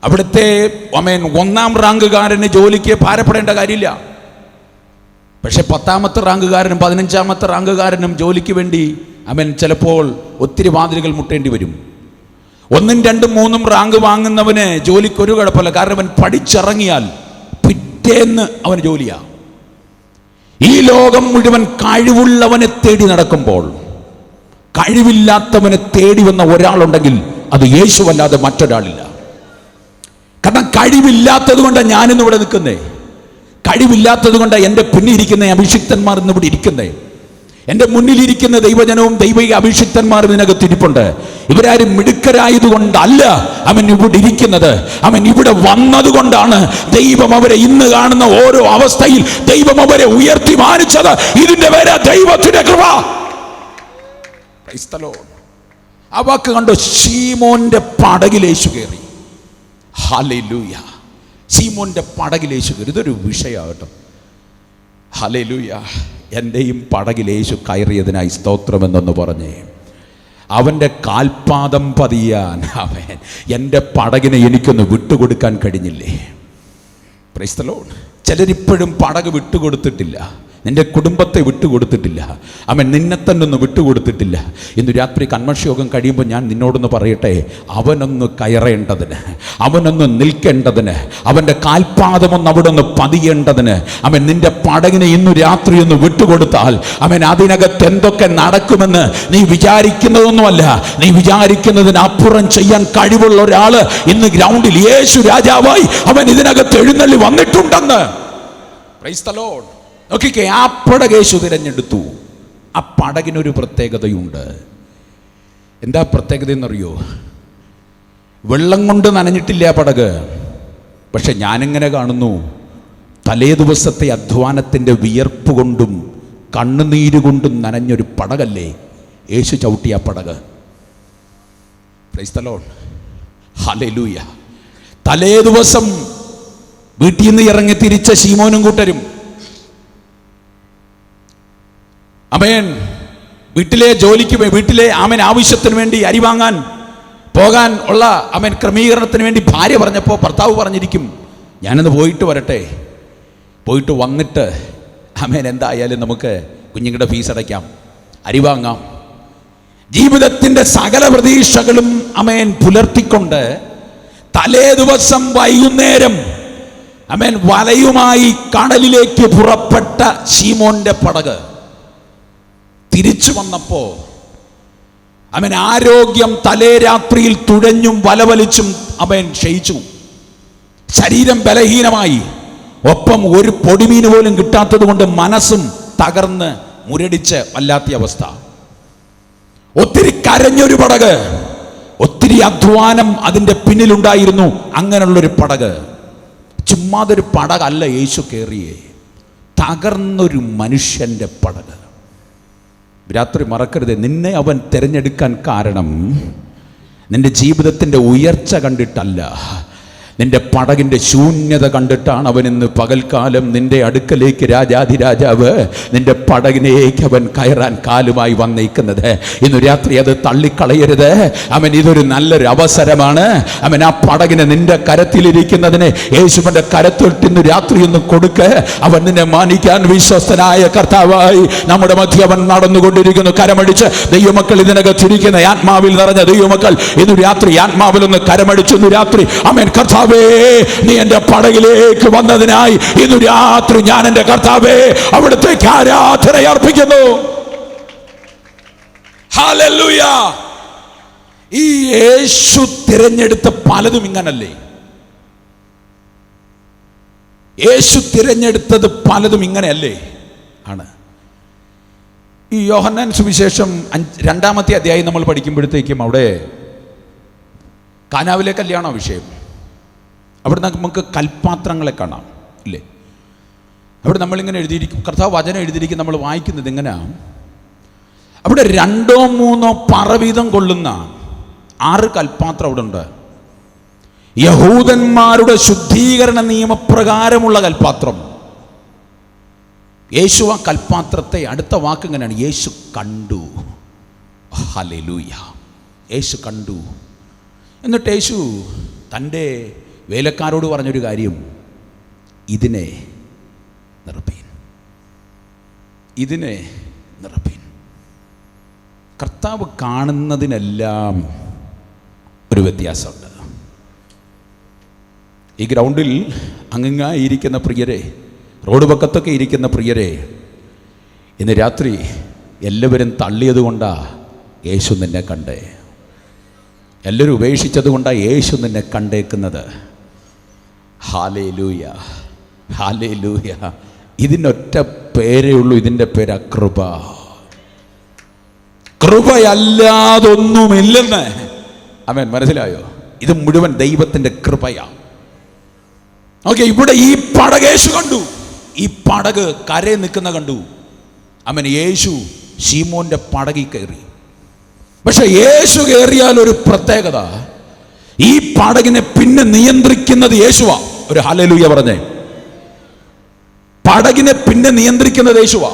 അവിടുത്തെ 1-ാം റാങ്കുകാരന് ജോലിക്ക് ഭാരപ്പെടേണ്ട കാര്യമില്ല. പക്ഷെ 10-ാമത്തെ റാങ്കുകാരനും 15-ാമത്തെ റാങ്കുകാരനും ജോലിക്ക് വേണ്ടി ചിലപ്പോൾ ഒത്തിരി വാതിലുകൾ മുട്ടേണ്ടി വരും. 1, 2, 3 റാങ്ക് വാങ്ങുന്നവന് ജോലിക്കൊരു കുഴപ്പമില്ല. കാരണം അവൻ പഠിച്ചിറങ്ങിയാൽ പിറ്റേന്ന് അവന് ജോലിയാ. ഈ ലോകം മുഴുവൻ കഴിവുള്ളവനെ തേടി നടക്കുമ്പോൾ കഴിവില്ലാത്തവനെ തേടി വന്ന ഒരാളുണ്ടെങ്കിൽ അത് യേശുവല്ലാതെ മറ്റൊരാളില്ല. കാരണം കഴിവില്ലാത്തത് കൊണ്ടാണ് ഞാനിന്ന് ഇവിടെ നിൽക്കുന്നേ. കഴിവില്ലാത്തത് കൊണ്ടാണ് എൻ്റെ പിന്നിരിക്കുന്ന അഭിഷിക്തന്മാർ ഇന്നിവിടെ ഇരിക്കുന്നേ. എൻ്റെ മുന്നിലിരിക്കുന്ന ദൈവജനവും ദൈവിക അഭിഷിക്തന്മാർ ഇതിനകത്ത് ഇരിപ്പുണ്ട്. ഇവരാരും മിടുക്കരായതുകൊണ്ടല്ല ഇവിടെ ഇരിക്കുന്നത്. ഇവിടെ വന്നതുകൊണ്ടാണ് ദൈവം അവരെ ഇന്ന് കാണുന്ന ഓരോ അവസ്ഥയിൽ ദൈവം അവരെ ഉയർത്തി മാനിച്ചത്. ഇതിന്റെ പേര് ദൈവത്തിന്റെ കൃപ. Price the Lord. ആ വാക്ക് കണ്ടോ? ശീമോന്റെ പടകിൽ യേശു കയറി. ഹല്ലേലൂയ. ശീമോന്റെ പടകിൽ യേശു കയറി. ഇതൊരു വിഷയമാകട്ടോ. ഹല്ലേലൂയ. എൻ്റെയും പടകിൽ യേശു കയറിയതിനായി സ്തോത്രമെന്നൊന്ന് പറഞ്ഞേ. അവൻ്റെ കാൽപാദം പതിയാൻ എൻ്റെ പടകിനെ എനിക്കൊന്ന് വിട്ടുകൊടുക്കാൻ കഴിഞ്ഞില്ലേ? Praise the Lord. ചിലരിപ്പോഴും പടക് വിട്ടുകൊടുത്തിട്ടില്ല. നിന്റെ കുടുംബത്തെ വിട്ടുകൊടുത്തിട്ടില്ല. നിന്നെ തന്നെ ഒന്ന് വിട്ടുകൊടുത്തിട്ടില്ല. ഇന്ന് രാത്രി കൺവെൻഷൻ കഴിയുമ്പോൾ ഞാൻ നിന്നോടൊന്ന് പറയട്ടെ, അവനൊന്ന് കയറേണ്ടതിന്, അവനൊന്ന് നിൽക്കേണ്ടതിന്, അവൻ്റെ കാൽപാദമൊന്ന് അവിടെ ഒന്ന് പതിയേണ്ടതിന് നിന്റെ പടകിനെ ഇന്നു രാത്രി ഒന്ന് വിട്ടുകൊടുത്താൽ അതിനകത്ത് എന്തൊക്കെ നടക്കുമെന്ന് നീ വിചാരിക്കുന്നതൊന്നുമല്ല. നീ വിചാരിക്കുന്നതിനപ്പുറം ചെയ്യാൻ കഴിവുള്ള ഒരാള് ഇന്ന് ഗ്രൗണ്ടിൽ യേശു രാജാവായി ഇതിനകത്ത് എഴുന്നള്ളി വന്നിട്ടുണ്ടെന്ന്. Price the Lord. നോക്കിക്കേ, ആ പടക് യേശു തിരഞ്ഞെടുത്തു. ആ പടകിനൊരു പ്രത്യേകതയുണ്ട്. എന്താ പ്രത്യേകത എന്നറിയോ? വെള്ളം കൊണ്ട് നനഞ്ഞിട്ടില്ല പടക്. പക്ഷെ ഞാനിങ്ങനെ കാണുന്നു, തലേ ദിവസത്തെ അധ്വാനത്തിൻ്റെ വിയർപ്പ് കൊണ്ടും കണ്ണുനീര് കൊണ്ടും നനഞ്ഞൊരു പടകല്ലേ യേശു ചവിട്ടിയ പടക്. Praise the Lord. ഹല്ലേലൂയ. തലേ ദിവസം വീട്ടിൽ നിന്ന് ഇറങ്ങി തിരിച്ച ശീമോനും കൂട്ടരും വീട്ടിലെ ജോലിക്ക് വീട്ടിലെ ആവശ്യത്തിന് വേണ്ടി അരി വാങ്ങാൻ പോകാൻ ഉള്ള ക്രമീകരണത്തിന് വേണ്ടി ഭാര്യ പറഞ്ഞപ്പോൾ ഭർത്താവ് പറഞ്ഞിരിക്കും, ഞാനൊന്ന് പോയിട്ട് വരട്ടെ, പോയിട്ട് വന്നിട്ട് എന്തായാലും നമുക്ക് കുഞ്ഞുങ്ങളുടെ ഫീസ് അടയ്ക്കാം, അരി വാങ്ങാം. ജീവിതത്തിൻ്റെ സകല പ്രതീക്ഷകളും പുലർത്തിക്കൊണ്ട് തലേ ദിവസം വൈകുന്നേരം വലയുമായി കടലിലേക്ക് പുറപ്പെട്ട ശീമോന്റെ പടക് തിരിച്ചു വന്നപ്പോ ആരോഗ്യം തലേ രാത്രിയിൽ തുഴഞ്ഞും വലവലിച്ചും ക്ഷയിച്ചു. ശരീരം ബലഹീനമായി. ഒപ്പം ഒരു പൊടിമീന് പോലും കിട്ടാത്തത് കൊണ്ട് മനസ്സും തകർന്ന് മുരടിച്ച് വല്ലാത്ത അവസ്ഥ. ഒത്തിരി കരഞ്ഞൊരു പടക്, ഒത്തിരി അധ്വാനം അതിൻ്റെ പിന്നിലുണ്ടായിരുന്നു. അങ്ങനെയുള്ളൊരു പടക്, ചുമ്മാതൊരു പടകല്ല യേശു കയറിയേ, തകർന്നൊരു മനുഷ്യൻ്റെ പടക്. രാത്രി മറക്കരുത്, നിന്നെ അവൻ തിരഞ്ഞെടുക്കാൻ കാരണം നിന്റെ ജീവിതത്തിൻ്റെ ഉയർച്ച കണ്ടിട്ടല്ല, നിന്റെ പടകിൻ്റെ ശൂന്യത കണ്ടിട്ടാണ് അവൻ ഇന്ന് പകൽക്കാലം നിന്റെ അടുക്കലേക്ക് രാജാധിരാജാവ് നിന്റെ പടകിനേക്ക് അവൻ കയറാൻ കാലുമായി വന്നേക്കുന്നത്. ഇന്ന് രാത്രി അത് തള്ളിക്കളയരുത്. അവൻ ഇതൊരു നല്ലൊരു അവസരമാണ്. അവൻ ആ പടകിനെ നിന്റെ കരത്തിലിരിക്കുന്നതിന് യേശുവിൻ്റെ കരത്തൊട്ട് ഇന്ന് രാത്രി ഒന്ന് കൊടുക്ക്. അവൻ നിന്നെ മാനിക്കാൻ വിശ്വസ്തനായ കർത്താവായി നമ്മുടെ മധ്യ അവൻ നടന്നുകൊണ്ടിരിക്കുന്നു. കരമടിച്ച് ദൈവമക്കൾ, ഇതിനകത്തിരിക്കുന്ന ആത്മാവിൽ നിറഞ്ഞ ദൈവമക്കൾ ഇന്ന് രാത്രി ആത്മാവിൽ ഒന്ന് കരമടിച്ചു. ഇന്ന് രാത്രി ആമേൻ, കർത്താവേ നീ എന്റെ പടകിലേക്ക് വന്നതിനായി ഇന്ന് രാത്രി ഞാൻ എന്റെ കർത്താവേ അവിടുത്തേക്ക് ആരാധന അർപ്പിക്കുന്നു. ഹല്ലേലൂയ. ഈ യേശു തിരഞ്ഞെടുത്ത പലതും ഇങ്ങനല്ലേ? യേശു തിരഞ്ഞെടുത്തത് പലതും ഇങ്ങനെയല്ലേ? ആണ്. ഈ യോഹന്നാൻ സുവിശേഷം 2-ാമത്തെ അധ്യായം നമ്മൾ പഠിക്കുമ്പോഴത്തേക്കും അവിടെ കാനാവിലെ കല്യാണ വിഷയം, അവിടെ നമുക്ക് കൽപ്പാത്രങ്ങളെ കാണാം ഇല്ലേ? അവിടെ നമ്മളിങ്ങനെ എഴുതിയിരിക്കും, കർത്താവ് വചനം എഴുതിയിരിക്കും, നമ്മൾ വായിക്കുന്നത് എങ്ങനെയാണ്? അവിടെ 2-3 പറവീതം കൊള്ളുന്ന 6 കൽപ്പാത്രം അവിടെ ഉണ്ട്. യഹൂദന്മാരുടെ ശുദ്ധീകരണ നിയമപ്രകാരമുള്ള കൽപ്പാത്രം. യേശു ആ കൽപ്പാത്രത്തെ, അടുത്ത വാക്ക് ഇങ്ങനെയാണ്, യേശു കണ്ടു. ഹല്ലേലൂയ. യേശു കണ്ടു. എന്നിട്ട് യേശു തൻ്റെ വേലക്കാരോട് പറഞ്ഞൊരു കാര്യം, ഇതിനെ നിറപ്പീൻ, ഇതിനെ നിറപ്പീൻ. കർത്താവ് കാണുന്നതിനെല്ലാം ഒരു വ്യത്യാസമുണ്ട്. ഈ ഗ്രൗണ്ടിൽ അങ്ങിങ്ങായിരിക്കുന്ന പ്രിയരെ, റോഡ് പക്കത്തൊക്കെ ഇരിക്കുന്ന പ്രിയരെ, ഇന്ന് രാത്രി എല്ലാവരും തള്ളിയത് കൊണ്ടാണ് യേശു നിന്നെ കണ്ടേ. എല്ലാവരും ഉപേക്ഷിച്ചത് കൊണ്ടാണ് യേശു നിന്നെ കണ്ടേക്കുന്നത്. Hallelujah, hallelujah. ഇതിനൊറ്റ പേരേ ഉള്ളൂ, ഇതിൻ്റെ പേര് കൃപ. കൃപയല്ലാതൊന്നുമില്ലെന്ന് ആമേൻ. മനസ്സിലായോ? ഇത് മുഴുവൻ ദൈവത്തിൻ്റെ കൃപയാണ്. ഓക്കെ, ഇവിടെ ഈ പടക് യേശു കണ്ടു. ഈ പടക് കരയിൽ നിൽക്കുന്ന കണ്ടു. ആമേൻ. യേശു ശീമോന്റെ പടകിൽ കയറി. പക്ഷെ യേശു കയറിയാൽ ഒരു പ്രത്യേകത, ഈ പടകിനെ പിന്നെ നിയന്ത്രിക്കുന്നത് യേശുവാ. ഒരു ഹല്ലേലൂയ പറഞ്ഞേ. പടകിനെ പിന്നെ നിയന്ത്രിക്കുന്നത് യേശുവാ.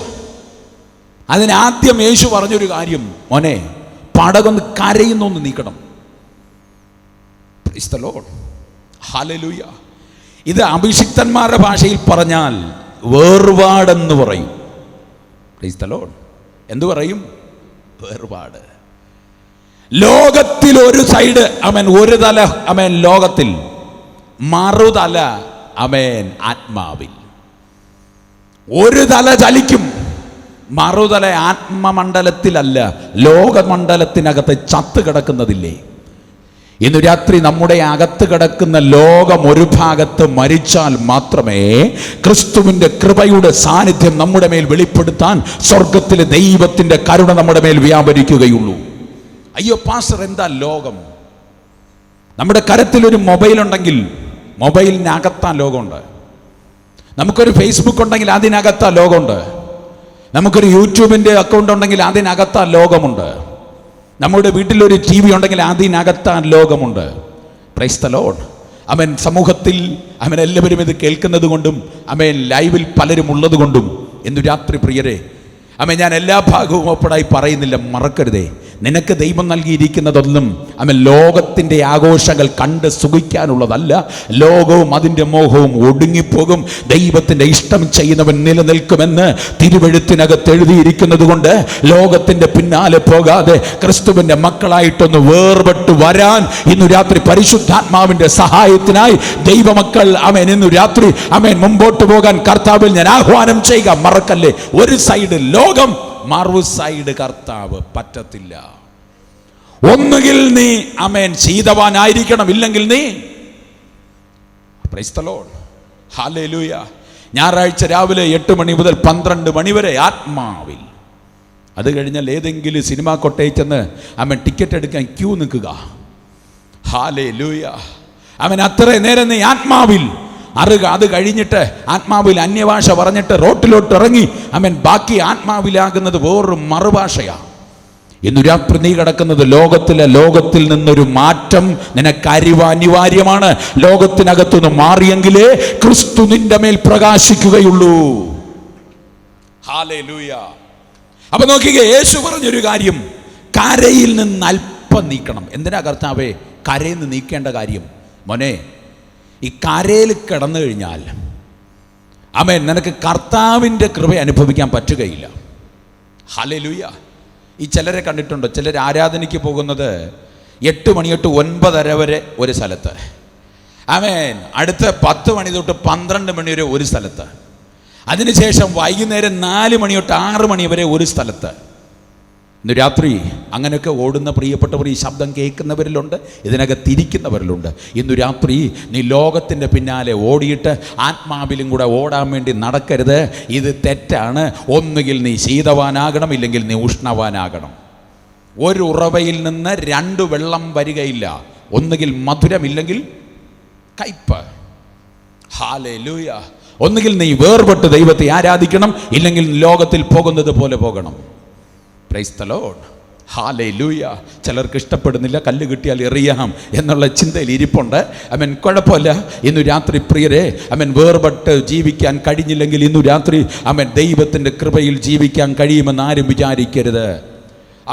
അതിനാദ്യം യേശു പറഞ്ഞൊരു കാര്യം, മോനെ പടകൊന്ന് കരയുന്നൊന്ന് നീക്കണം. Praise the Lord. ഹല്ലേലൂയ. ഇത് അഭിഷിക്തന്മാരുടെ ഭാഷയിൽ പറഞ്ഞാൽ വേർപാടെന്ന് പറയും. Praise the Lord. എന്തു പറയും? വേർപാട്. ലോകത്തിൽ ഒരു സൈഡ് അമേൻ, ഒരു തല അമേൻ ലോകത്തിൽ, മറുതല അമേൻ ആത്മാവിൽ. ഒരു തല ചലിക്കും, മറുതല ആത്മമണ്ഡലത്തിലല്ല, ലോകമണ്ഡലത്തിനകത്ത് ചത്ത് കിടക്കുന്നതില്ലേ? ഇന്ന് രാത്രി നമ്മുടെ അകത്ത് കിടക്കുന്ന ലോകം ഒരു ഭാഗത്ത് മരിച്ചാൽ മാത്രമേ ക്രിസ്തുവിൻ്റെ കൃപയുടെ സാന്നിധ്യം നമ്മുടെ മേൽ വെളിപ്പെടുത്താൻ സ്വർഗത്തിലെ ദൈവത്തിൻ്റെ കരുണ നമ്മുടെ മേൽ വ്യാപരിക്കുകയുള്ളൂ. അയ്യോ പാസ്റ്റർ, എന്താ ലോകം? നമ്മുടെ കരത്തിലൊരു മൊബൈൽ ഉണ്ടെങ്കിൽ മൊബൈലിനകത്താ ലോകമുണ്ട്. നമുക്കൊരു ഫേസ്ബുക്ക് ഉണ്ടെങ്കിൽ അതിനകത്താ ലോകമുണ്ട്. നമുക്കൊരു യൂട്യൂബിൻ്റെ അക്കൗണ്ട് ഉണ്ടെങ്കിൽ അതിനകത്താ ലോകമുണ്ട്. നമ്മുടെ വീട്ടിലൊരു TV ഉണ്ടെങ്കിൽ അതിനകത്താ ലോകമുണ്ട്. Praise the Lord. അമേൻ. സമൂഹത്തിൽ അമേൻ എല്ലാവരും ഇത് കേൾക്കുന്നത് കൊണ്ടും അമേൻ ലൈവിൽ പലരും ഉള്ളത് കൊണ്ടും ഇന്ന് രാത്രി പ്രിയരെ, അമേൻ ഞാൻ എല്ലാ ഭാഗവും ഓപ്പണായി പറയുന്നില്ല, മറക്കരുതേ. നിനക്ക് ദൈവം നൽകിയിരിക്കുന്നതൊന്നും അമേൻ ലോകത്തിൻ്റെ ആഘോഷങ്ങൾ കണ്ട് സുഖിക്കാനുള്ളതല്ല. ലോകവും അതിൻ്റെ മോഹവും ഒടുങ്ങിപ്പോകും. ദൈവത്തിൻ്റെ ഇഷ്ടം ചെയ്യുന്നവൻ നിലനിൽക്കുമെന്ന് തിരുവെഴുത്തിനകത്ത് എഴുതിയിരിക്കുന്നത് കൊണ്ട് ലോകത്തിൻ്റെ പിന്നാലെ പോകാതെ ക്രിസ്തുവിൻ്റെ മക്കളായിട്ടൊന്ന് വേർപെട്ട് വരാൻ ഇന്നു രാത്രി പരിശുദ്ധാത്മാവിൻ്റെ സഹായത്തിനായി ദൈവമക്കൾ അമേൻ ഇന്നു രാത്രി അമേൻ മുമ്പോട്ട് പോകാൻ കർത്താവിൽ ഞാൻ ആഹ്വാനം ചെയ്യുക. മറക്കല്ലേ, ഒരു സൈഡ് ലോകം, മറു സൈഡ് കർത്താവ്. പറ്റത്തില്ല. ഒന്നുകിൽ നീ അമേൻ ശീതവാനായിരിക്കണം, ഇല്ലെങ്കിൽ നീ പ്രൈസ് ദി ലോർഡ് ഹല്ലേലൂയ ഞായറാഴ്ച രാവിലെ 8 മണി മുതൽ 12 മണി വരെ ആത്മാവിൽ. അത് കഴിഞ്ഞാൽ ഏതെങ്കിലും സിനിമാ കൊട്ടയിൽ ചെന്ന് അവൻ ടിക്കറ്റ് എടുക്കാൻ ക്യൂ നിൽക്കുക. ഹല്ലേലൂയ. അവൻ അത്രയും നേരം നീ ആത്മാവിൽ അറിയുക. അത് കഴിഞ്ഞിട്ട് ആത്മാവിൽ അന്യഭാഷ പറഞ്ഞിട്ട് റോട്ടിലോട്ട് ഇറങ്ങി അവൻ ബാക്കി ആത്മാവിലാകുന്നത് വേറൊരു മറുഭാഷയാണ്. ഇന്ന് രാത്രി നീ കിടക്കുന്നത് ലോകത്തിൽ നിന്നൊരു മാറ്റം നിനക്ക് അനിവാര്യമാണ്. ലോകത്തിനകത്തുനിന്ന് മാറിയെങ്കിലേ ക്രിസ്തു നിന്റെ മേൽ പ്രകാശിക്കുകയുള്ളൂ. ഹല്ലേലൂയ. അപ്പൊ നോക്കിക്കേ, യേശു പറഞ്ഞൊരു കാര്യം, കരയിൽ നിന്ന് അല്പം നീക്കണം. എന്തിനാ കർത്താവേ കരയിൽ നിന്ന് നീക്കേണ്ട കാര്യം? മോനെ, ഈ കരയിൽ കിടന്നു കഴിഞ്ഞാൽ ആമേൻ നിനക്ക് കർത്താവിൻ്റെ കൃപ അനുഭവിക്കാൻ പറ്റുകയില്ല. ഹല്ലേലൂയ. ഈ ചിലരെ കണ്ടിട്ടുണ്ടോ? ചിലർ ആരാധനയ്ക്ക് പോകുന്നത് 8 മണി തൊട്ട് 9:30 വരെ ഒരു സ്ഥലത്ത്, ആമേൻ അടുത്ത 10 മണി തൊട്ട് 12 മണി വരെ ഒരു സ്ഥലത്ത്, അതിനുശേഷം വൈകുന്നേരം 4 മണി തൊട്ട് 6 മണി വരെ ഒരു സ്ഥലത്ത്. ഇന്ന് രാത്രി അങ്ങനെയൊക്കെ ഓടുന്ന പ്രിയപ്പെട്ടവർ, ഈ ശബ്ദം കേൾക്കുന്നവരിലുണ്ട്, ഇതിനകത്തിരിക്കുന്നവരിലുണ്ട്. ഇന്നു രാത്രി നീ ലോകത്തിൻ്റെ പിന്നാലെ ഓടിയിട്ട് ആത്മാവിലും കൂടെ ഓടാൻ വേണ്ടി നടക്കരുത്. ഇത് തെറ്റാണ്. ഒന്നുകിൽ നീ ശീതവാനാകണം, ഇല്ലെങ്കിൽ നീ ഉഷ്ണവാനാകണം. ഒരു ഉറവയിൽ നിന്ന് 2 വെള്ളം വരികയില്ല. ഒന്നുകിൽ മധുരം, ഇല്ലെങ്കിൽ കയ്പ്. ഹല്ലേലൂയ. ഒന്നുകിൽ നീ വേർപെട്ട് ദൈവത്തെ ആരാധിക്കണം, ഇല്ലെങ്കിൽ ലോകത്തിൽ പോകുന്നത് പോലെ പോകണം. Price the Lord. ഹല്ലേലൂയ. ചിലർക്ക് ഇഷ്ടപ്പെടുന്നില്ല, കല്ല് കിട്ടിയാൽ എറിയാം എന്നുള്ള ചിന്തയിൽ ഇരിപ്പുണ്ട്. അവൻ കുഴപ്പമില്ല. ഇന്നു രാത്രി പ്രിയരെ, അവൻ വേർപെട്ട് ജീവിക്കാൻ കഴിഞ്ഞില്ലെങ്കിൽ ഇന്നു രാത്രി അവൻ ദൈവത്തിൻ്റെ കൃപയിൽ ജീവിക്കാൻ കഴിയുമെന്ന് ആരും വിചാരിക്കരുത്.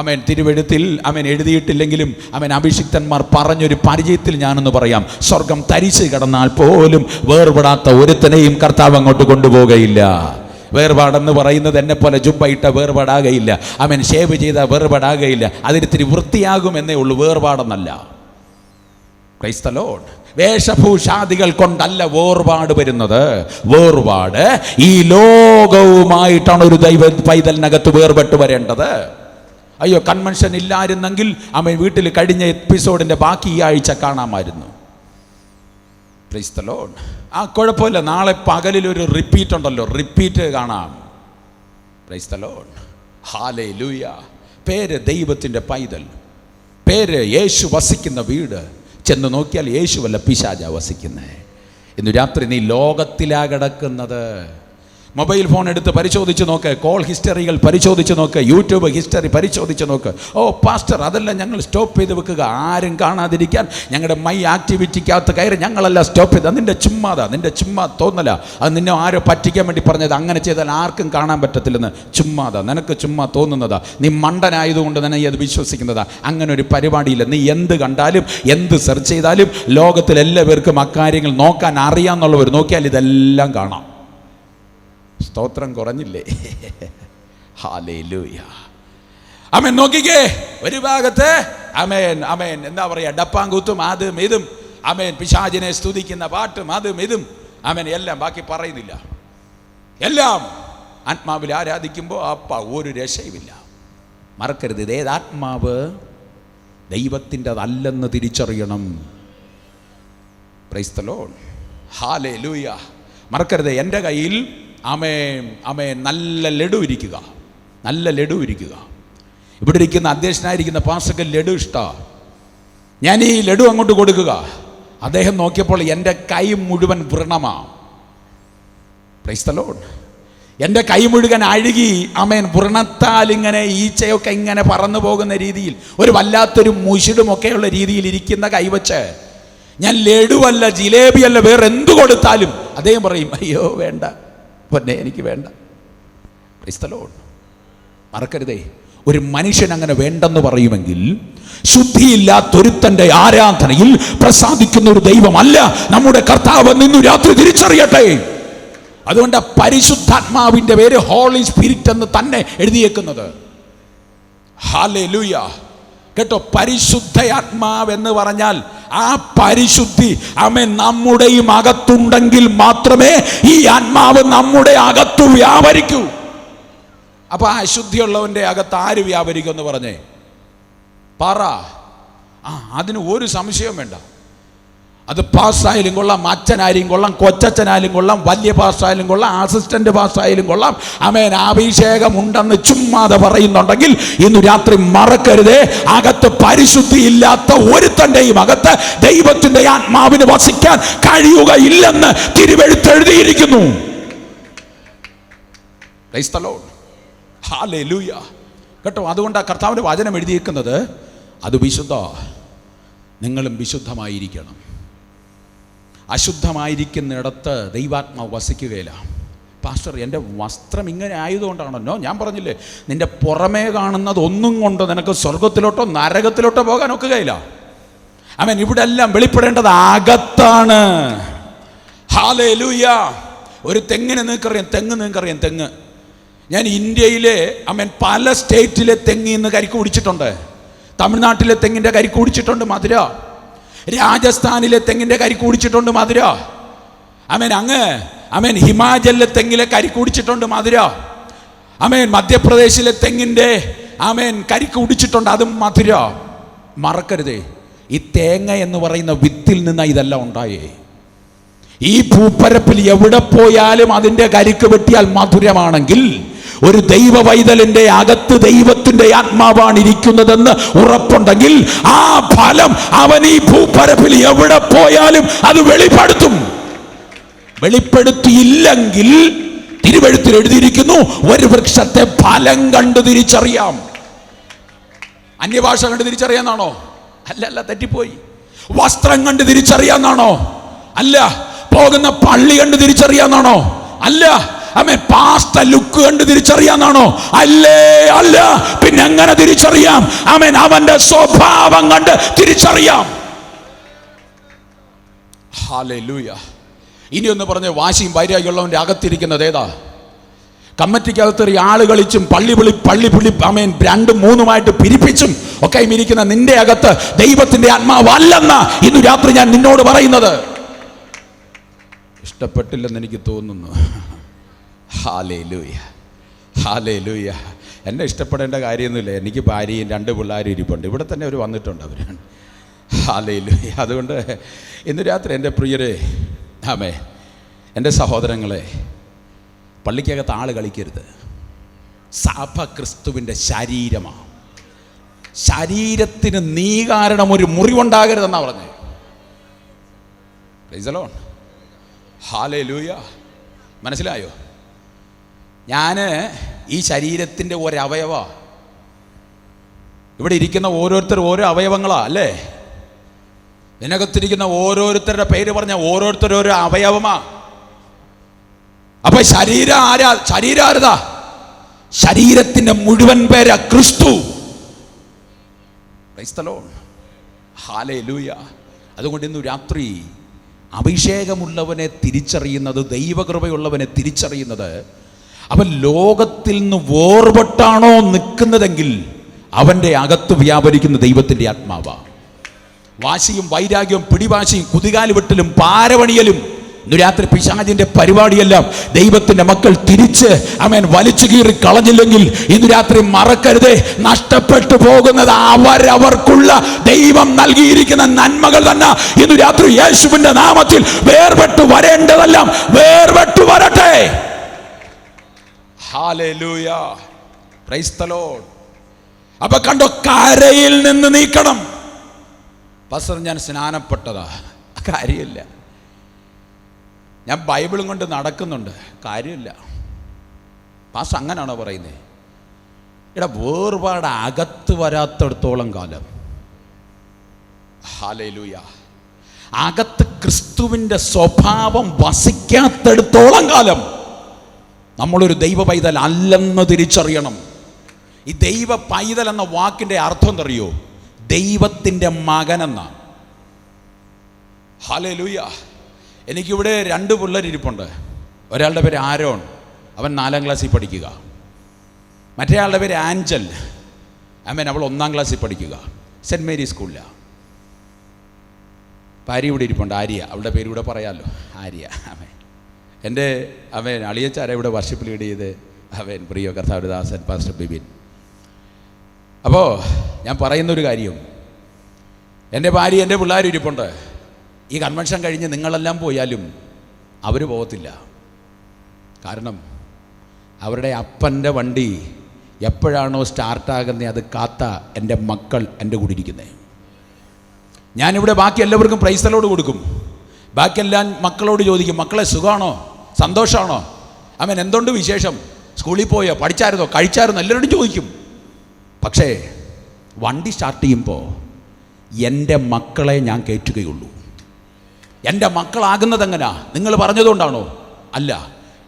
അവൻ തിരുവെഴുത്തിൽ അവൻ എഴുതിയിട്ടില്ലെങ്കിലും അവൻ അഭിഷിക്തന്മാർ പറഞ്ഞൊരു പരിചയത്തിൽ ഞാനൊന്ന് പറയാം. സ്വർഗം തരിച്ച് കിടന്നാൽ പോലും വേർപെടാത്ത ഒരുത്തനെയും കർത്താവ് അങ്ങോട്ട് കൊണ്ടുപോകുകയില്ല. വേർപാടെന്ന് പറയുന്നത് എന്നെ പോലെ ജുബ്ബയിട്ട വേർപാടാകയില്ല, അവൻ ഷേവ് ചെയ്ത വേർപാടാകയില്ല. അതിരിത്തിരി വൃത്തിയാകുമെന്നേ ഉള്ളൂ, വേർപാടെന്നല്ല. Praise the Lord. വേഷഭൂഷാദികൾ കൊണ്ടല്ല വേർപാട് വരുന്നത്. വേർപാട് ഈ ലോകവുമായിട്ടാണ് ഒരു ദൈവ പൈതലിനകത്ത് വേർപെട്ട് വരേണ്ടത്. അയ്യോ, കൺവെൻഷൻ ഇല്ലായിരുന്നെങ്കിൽ അവൻ വീട്ടിൽ കഴിഞ്ഞ എപ്പിസോഡിൻ്റെ ബാക്കി ഈ ആഴ്ച കാണാമായിരുന്നു. Price the Lord. ആ കുഴപ്പമില്ല, നാളെ പകലിലൊരു റിപ്പീറ്റ് ഉണ്ടല്ലോ, റിപ്പീറ്റ് കാണാം. Price the Lord. ഹല്ലേലൂയ. പേര് ദൈവത്തിൻ്റെ പൈതൽ, പേര് യേശു വസിക്കുന്ന വീട്. ചെന്ന് നോക്കിയാൽ യേശുവല്ല പിശാചാ വസിക്കുന്നേ. ഇന്ന് രാത്രി നീ ലോകത്തിലാ കിടക്കുന്നത്. മൊബൈൽ ഫോൺ എടുത്ത് പരിശോധിച്ച് നോക്ക്, കോൾ ഹിസ്റ്ററികൾ പരിശോധിച്ച് നോക്ക്, യൂട്യൂബ് ഹിസ്റ്ററി പരിശോധിച്ച് നോക്ക്. ഓ പാസ്റ്റർ, അതെല്ലാം ഞങ്ങൾ സ്റ്റോപ്പ് ചെയ്ത് വെക്കുക, ആരും കാണാതിരിക്കാൻ ഞങ്ങളുടെ മൈ ആക്ടിവിറ്റിക്കകത്ത് കയറി ഞങ്ങളെല്ലാം സ്റ്റോപ്പ് ചെയ്ത്. നിൻ്റെ ചുമ്മാ തോന്നല, അത് നിന്നെ ആരോ പറ്റിക്കാൻ വേണ്ടി പറഞ്ഞത്. അങ്ങനെ ചെയ്താൽ ആർക്കും കാണാൻ പറ്റത്തില്ലെന്ന് ചുമ്മാതാ, നിനക്ക് ചുമ്മാ തോന്നുന്നതാ. നീ മണ്ടനായതുകൊണ്ട് തന്നെ അത് വിശ്വസിക്കുന്നതാ. അങ്ങനെ ഒരു പരിപാടിയില്ല. നീ എന്ത് കണ്ടാലും എന്ത് സെർച്ച് ചെയ്താലും ലോകത്തിലെല്ലാവർക്കും അക്കാര്യങ്ങൾ നോക്കാൻ അറിയാമെന്നുള്ളവർ നോക്കിയാൽ ഇതെല്ലാം കാണാം. സ്തോത്രം കുറഞ്ഞില്ലേ? ഹല്ലേലൂയ. ആമേൻ. നോക്കിക്കേ, ഒരു ഭാഗത്ത് ആമേൻ ആമേൻ എന്താ പറയുക, ഡപ്പാങ്കൂത്തും അതും ഇതും, ആമേൻ പിശാചിനെ സ്തുതിക്കുന്ന പാട്ടും അതും ഇതും, ആമേൻ എല്ലാം, ബാക്കി പറയുന്നില്ല. എല്ലാം ആത്മാവിൽ ആരാധിക്കുമ്പോൾ ഒരു രക്ഷയുമില്ല. മറക്കരുത്, ഇതേത് ആത്മാവ് ദൈവത്തിൻ്റെതല്ലെന്ന് തിരിച്ചറിയണം. Price the Lord. ഹല്ലേലൂയ. മറക്കരുത്, എൻ്റെ കയ്യിൽ ആമേൻ നല്ല ലഡു ഇരിക്കുക. ഇവിടെ ഇരിക്കുന്ന അധ്യക്ഷനായിരിക്കുന്ന പാസ്റ്റർക്ക് ലഡു ഇഷ്ടമാണ്. ഞാൻ ഈ ലഡു അങ്ങോട്ട് കൊടുക്കുക. അദ്ദേഹം നോക്കിയപ്പോൾ എൻ്റെ കൈ മുഴുവൻ വ്രണമാണ്. Price the Lord. എൻ്റെ കൈ മുഴുവൻ അഴുകി, ആമേൻ വ്രണത്താൽ ഇങ്ങനെ ഈച്ചയൊക്കെ ഇങ്ങനെ പറന്നു പോകുന്ന രീതിയിൽ, ഒരു വല്ലാത്തൊരു മുഷിടുമൊക്കെയുള്ള രീതിയിൽ ഇരിക്കുന്ന കൈവച്ച് ഞാൻ ലഡുവല്ല, ജിലേബിയല്ല, വേറെ എന്തു കൊടുത്താലും അദ്ദേഹം പറയും, അയ്യോ വേണ്ട പൊന്നെ, എനിക്ക് വേണ്ട. Price the Lord. മറക്കരുതേ, ഒരു മനുഷ്യൻ അങ്ങനെ വേണ്ടെന്ന് പറയുമെങ്കിൽ ശുദ്ധിയില്ലാത്തൊരുത്തൻ്റെ ആരാധനയിൽ പ്രസാദിക്കുന്ന ഒരു ദൈവമല്ല നമ്മുടെ കർത്താവ്. ഇന്നു രാത്രി തിരിച്ചറിയട്ടെ. അതുകൊണ്ട് പരിശുദ്ധാത്മാവിൻ്റെ പേര് ഹോളി സ്പിരിറ്റ് എന്ന് തന്നെ എഴുതിയേക്കുന്നത്. ഹല്ലേലൂയ. കേട്ടോ, പരിശുദ്ധയാത്മാവ് എന്ന് പറഞ്ഞാൽ ആ പരിശുദ്ധി നമ്മുടെയും അകത്തുണ്ടെങ്കിൽ മാത്രമേ ഈ ആത്മാവ് നമ്മുടെ അകത്തു വ്യാപരിക്കൂ. അപ്പൊ ആ അശുദ്ധിയുള്ളവന്റെ അകത്ത് ആര് വ്യാപരിക്കും എന്ന് പറഞ്ഞേ പറ. അതിന് ഒരു സംശയവും വേണ്ട. അത് പാസ്സായാലും കൊള്ളാം, അച്ഛനായാലും കൊള്ളാം, കൊച്ചച്ഛനായാലും കൊള്ളാം, വലിയ പാസ്സായാലും കൊള്ളാം, അസിസ്റ്റന്റ് പാസ്സായാലും കൊള്ളാം. ആമേൻ. അഭിഷേകം ഉണ്ടെന്ന് ചുമ്മാതെ പറയുന്നുണ്ടെങ്കിൽ ഇന്ന് രാത്രി മറക്കരുതേ, അകത്ത് പരിശുദ്ധി ഇല്ലാത്ത ഒരുത്തന്റെയും അകത്ത് ദൈവത്തിന്റെ ആത്മാവിന് വസിക്കാൻ കഴിയുകയില്ലെന്ന് തിരുവെഴുത്ത് എഴുതിയിരിക്കുന്നു. Price the Lord. ഹല്ലേലൂയ. കേട്ടോ, അതുകൊണ്ടാണ് കർത്താവിന്റെ വചനം എഴുതിയിരിക്കുന്നത്, അത് വിശുദ്ധ, നിങ്ങളും വിശുദ്ധമായിരിക്കണം. അശുദ്ധമായിരിക്കുന്നിടത്ത് ദൈവാത്മാവ് വസിക്കുകയില്ല. പാസ്റ്റർ, എൻ്റെ വസ്ത്രം ഇങ്ങനെ ആയതുകൊണ്ടാണല്ലോ. ഞാൻ പറഞ്ഞില്ലേ, നിന്റെ പുറമേ കാണുന്നത് ഒന്നും കൊണ്ട് നിനക്ക് സ്വർഗത്തിലോട്ടോ നരകത്തിലോട്ടോ പോകാൻ ഒക്കുകയില്ല. ആമേൻ. ഇവിടെ എല്ലാം വെളിപ്പെടേണ്ടത് അകത്താണ്. ഹല്ലേലൂയ. ഒരു തെങ്ങിന് നിങ്ങൾക്കറിയാം, തെങ്ങ് ഞാൻ ഇന്ത്യയിലെ പല സ്റ്റേറ്റിലെ തെങ്ങിൽ നിന്ന് കരിക്ക് കുടിച്ചിട്ടുണ്ട്. തമിഴ്നാട്ടിലെ തെങ്ങിൻ്റെ കരിക്ക് കുടിച്ചിട്ടുണ്ട് മധുര. രാജസ്ഥാനിലെ തെങ്ങിൻ്റെ കരിക്ക് കുടിച്ചിട്ടുണ്ട് മധുര. ഹിമാചലിലെ തെങ്ങിലെ കരിക്ക് കുടിച്ചിട്ടുണ്ട് മധുര. മധ്യപ്രദേശിലെ തെങ്ങിൻ്റെ കരിക്ക് കുടിച്ചിട്ടുണ്ട്, അതും മധുര. മറക്കരുതേ, ഈ തേങ്ങ എന്ന് പറയുന്ന വിത്തിൽ നിന്നാണ് ഇതെല്ലാം ഉണ്ടായേ. ഈ ഭൂപ്പരപ്പിൽ എവിടെ പോയാലും അതിൻ്റെ കരിക്ക് വെട്ടിയാൽ മധുരമാണെങ്കിൽ, ഒരു ദൈവ പൈതലിന്റെ അകത്ത് ദൈവത്തിന്റെ ആത്മാവാണ് ഇരിക്കുന്നതെന്ന് ഉറപ്പുണ്ടെങ്കിൽ ആ ഫലം അവൻ ഈ ഭൂപരപ്പിൽ എവിടെ പോയാലും അത് വെളിപ്പെടുത്തും. വെളിപ്പെടുത്തിയില്ലെങ്കിൽ തിരുവെഴുത്തിൽ എഴുതിയിരിക്കുന്നു, ഒരു വൃക്ഷത്തെ ഫലം കണ്ട് തിരിച്ചറിയാം. അന്യഭാഷ കണ്ട് തിരിച്ചറിയാന്നാണോ? അല്ല, തെറ്റിപ്പോയി. വസ്ത്രം കണ്ട് തിരിച്ചറിയാന്നാണോ? അല്ല. പോകുന്ന പള്ളി കണ്ട് തിരിച്ചറിയാന്നാണോ? അല്ല. പാസ്റ്റ ലുക്ക് കണ്ട് തിരിച്ചറിയാന്നാണോ? അല്ല. പിന്നെ എങ്ങനെ തിരിച്ചറിയാം? അവന്റെ സ്വഭാവം കണ്ട് തിരിച്ചറിയാം. ഹല്ലേലൂയ. ഇനി ഒന്ന് പറഞ്ഞ, വാശിയും വൈരാഗ്യമുള്ളവന്റെ അകത്തിരിക്കുന്നത് ഏതാ? കമ്മിറ്റിക്കകത്ത് ആള് കളിച്ചും പള്ളി രണ്ടും മൂന്നുമായിട്ട് പിരിപ്പിച്ചും ഒക്കെ ഇരിക്കുന്ന നിന്റെ അകത്ത് ദൈവത്തിന്റെ ആത്മാവല്ലെന്ന ഇന്ന് രാത്രി ഞാൻ നിന്നോട് പറയുന്നത്. ഇഷ്ടപ്പെട്ടില്ലെന്ന് എനിക്ക് തോന്നുന്നു. ഹല്ലേലൂയ. എന്നെ ഇഷ്ടപ്പെടേണ്ട കാര്യമൊന്നുമില്ല. എനിക്ക് ഭാര്യയും 2 പിള്ളേരും ഇരിപ്പുണ്ട്. ഇവിടെ തന്നെ അവർ വന്നിട്ടുണ്ട്. അവരാണ്. ഹല്ലേലൂയ. അതുകൊണ്ട് ഇന്ന് രാത്രി എൻ്റെ പ്രിയരെ, എൻ്റെ സഹോദരങ്ങളെ, പള്ളിക്കകത്ത് ആള് കളിക്കരുത്. സഭ ക്രിസ്തുവിൻ്റെ ശരീരമാണ്. ശരീരത്തിന് നീ കാരണം ഒരു മുറിവുണ്ടാകരുതെന്നാണ് പറഞ്ഞത്. Price the Lord. ഹല്ലേലൂയ. മനസ്സിലായോ? ഞാൻ ഈ ശരീരത്തിൻ്റെ ഒരവയവ. ഇവിടെ ഇരിക്കുന്ന ഓരോരുത്തർ ഓരോ അവയവങ്ങളാ അല്ലേ? ഇതിനകത്തിരിക്കുന്ന ഓരോരുത്തരുടെ പേര് പറഞ്ഞ ഓരോരുത്തർ ഓരോ അവയവമാ. അപ്പൊ ശരീരം ആരതാ? ശരീരത്തിന്റെ മുഴുവൻ പേരാ ക്രിസ്തു. Price the Lord. ഹല്ലേലൂയ. അതുകൊണ്ട് ഇന്ന് രാത്രി അഭിഷേകമുള്ളവനെ തിരിച്ചറിയുന്നത്, ദൈവകൃപയുള്ളവനെ തിരിച്ചറിയുന്നത്, അവൻ ലോകത്തിൽ നിന്ന് വേർപെട്ടാണോ നിൽക്കുന്നതെങ്കിൽ അവൻ്റെ അകത്ത് വ്യാപരിക്കുന്ന ദൈവത്തിൻ്റെ ആത്മാവാ. വാശിയും വൈരാഗ്യവും പിടിവാശിയും കുതികാലുവെട്ടലും പാരവണിയലും ഇന്ന് രാത്രി പിശാചിന്റെ പരിപാടിയെല്ലാം ദൈവത്തിന്റെ മക്കൾ തിരിച്ച് വലിച്ചു കീറി കളഞ്ഞില്ലെങ്കിൽ ഇന്ന് രാത്രി മറക്കരുതേ, നഷ്ടപ്പെട്ടു പോകുന്നത് അവരവർക്കുള്ള ദൈവം നൽകിയിരിക്കുന്ന നന്മകൾ തന്നെ. ഇന്ന് രാത്രി യേശുവിന്റെ നാമത്തിൽ വേർപെട്ടു വരേണ്ടതെല്ലാം വേർപെട്ടു വരട്ടെ. ഹല്ലേലൂയ. Praise the Lord. അപ്പൊ കണ്ടോ, കരയിൽ നിന്ന് നീക്കണം. പാസ്റ്റർ, ഞാൻ സ്നാനപ്പെട്ടതാ. കാര്യമില്ല. ഞാൻ ബൈബിളും കൊണ്ട് നടക്കുന്നുണ്ട്. കാര്യമില്ല. പാസ്റ്റർ അങ്ങനെയാണോ പറയുന്നത്? വേർപാട് അകത്ത് വരാത്തിടത്തോളം കാലം, ഹല്ലേലൂയ, അകത്ത് ക്രിസ്തുവിൻ്റെ സ്വഭാവം വസിക്കാത്തിടത്തോളം കാലം നമ്മളൊരു ദൈവ പൈതൽ അല്ലെന്ന് തിരിച്ചറിയണം. ഈ ദൈവ പൈതൽ എന്ന വാക്കിൻ്റെ അർത്ഥം എന്തറിയോ? ദൈവത്തിൻ്റെ മകനെന്ന. ഹല്ലേലൂയ. എനിക്കിവിടെ 2 പിള്ളേരിപ്പുണ്ട്. ഒരാളുടെ പേര് ആരോൺ, അവൻ 4ാം ക്ലാസ്സിൽ പഠിക്കുക. മറ്റേ ആളുടെ പേര് ആഞ്ചൽ, അവൾ 1ാം ക്ലാസ്സിൽ പഠിക്കുക. സെൻറ്റ് മേരി സ്കൂളിലാണ്. ഭാര്യ ഇവിടെ ഇരിപ്പുണ്ട്, ആര്യ. അവളുടെ പേര് ഇവിടെ പറയാമല്ലോ, ആര്യ. എൻ്റെ അളിയച്ചാര ഇവിടെ വർഷിപ്പ് ലീഡ് ചെയ്ത് പ്രിയ കർത്താവദാസൻ പാസ്റ്റർ ബിബിൻ. അപ്പോൾ ഞാൻ പറയുന്നൊരു കാര്യം, എൻ്റെ ഭാര്യ എൻ്റെ പിള്ളേരും ഇരിപ്പുണ്ട്. ഈ കൺവെൻഷൻ കഴിഞ്ഞ് നിങ്ങളെല്ലാം പോയാലും അവർ പോകത്തില്ല. കാരണം അവരുടെ അപ്പൻ്റെ വണ്ടി എപ്പോഴാണോ സ്റ്റാർട്ടാകുന്നത് അത് കാത്ത എൻ്റെ മക്കൾ എൻ്റെ കൂടെ ഇരിക്കുന്നത്. ഞാനിവിടെ ബാക്കി എല്ലാവർക്കും പ്രൈസലോട് കൊടുക്കും. ബാക്കിയെല്ലാം മക്കളോട് ചോദിക്കും, മക്കളെ സുഖമാണോ, സന്തോഷമാണോ, അവൻ എന്തുകൊണ്ട് വിശേഷം, സ്കൂളിൽ പോയോ, പഠിച്ചായിരുന്നോ, കഴിച്ചായിരുന്നോ, എല്ലാവരോടും ചോദിക്കും. പക്ഷേ വണ്ടി സ്റ്റാർട്ട് ചെയ്യുമ്പോൾ എൻ്റെ മക്കളെ ഞാൻ കയറ്റുകയുള്ളൂ. എൻ്റെ മക്കളാകുന്നത് എങ്ങനെയാ? നിങ്ങൾ പറഞ്ഞതുകൊണ്ടാണോ? അല്ല,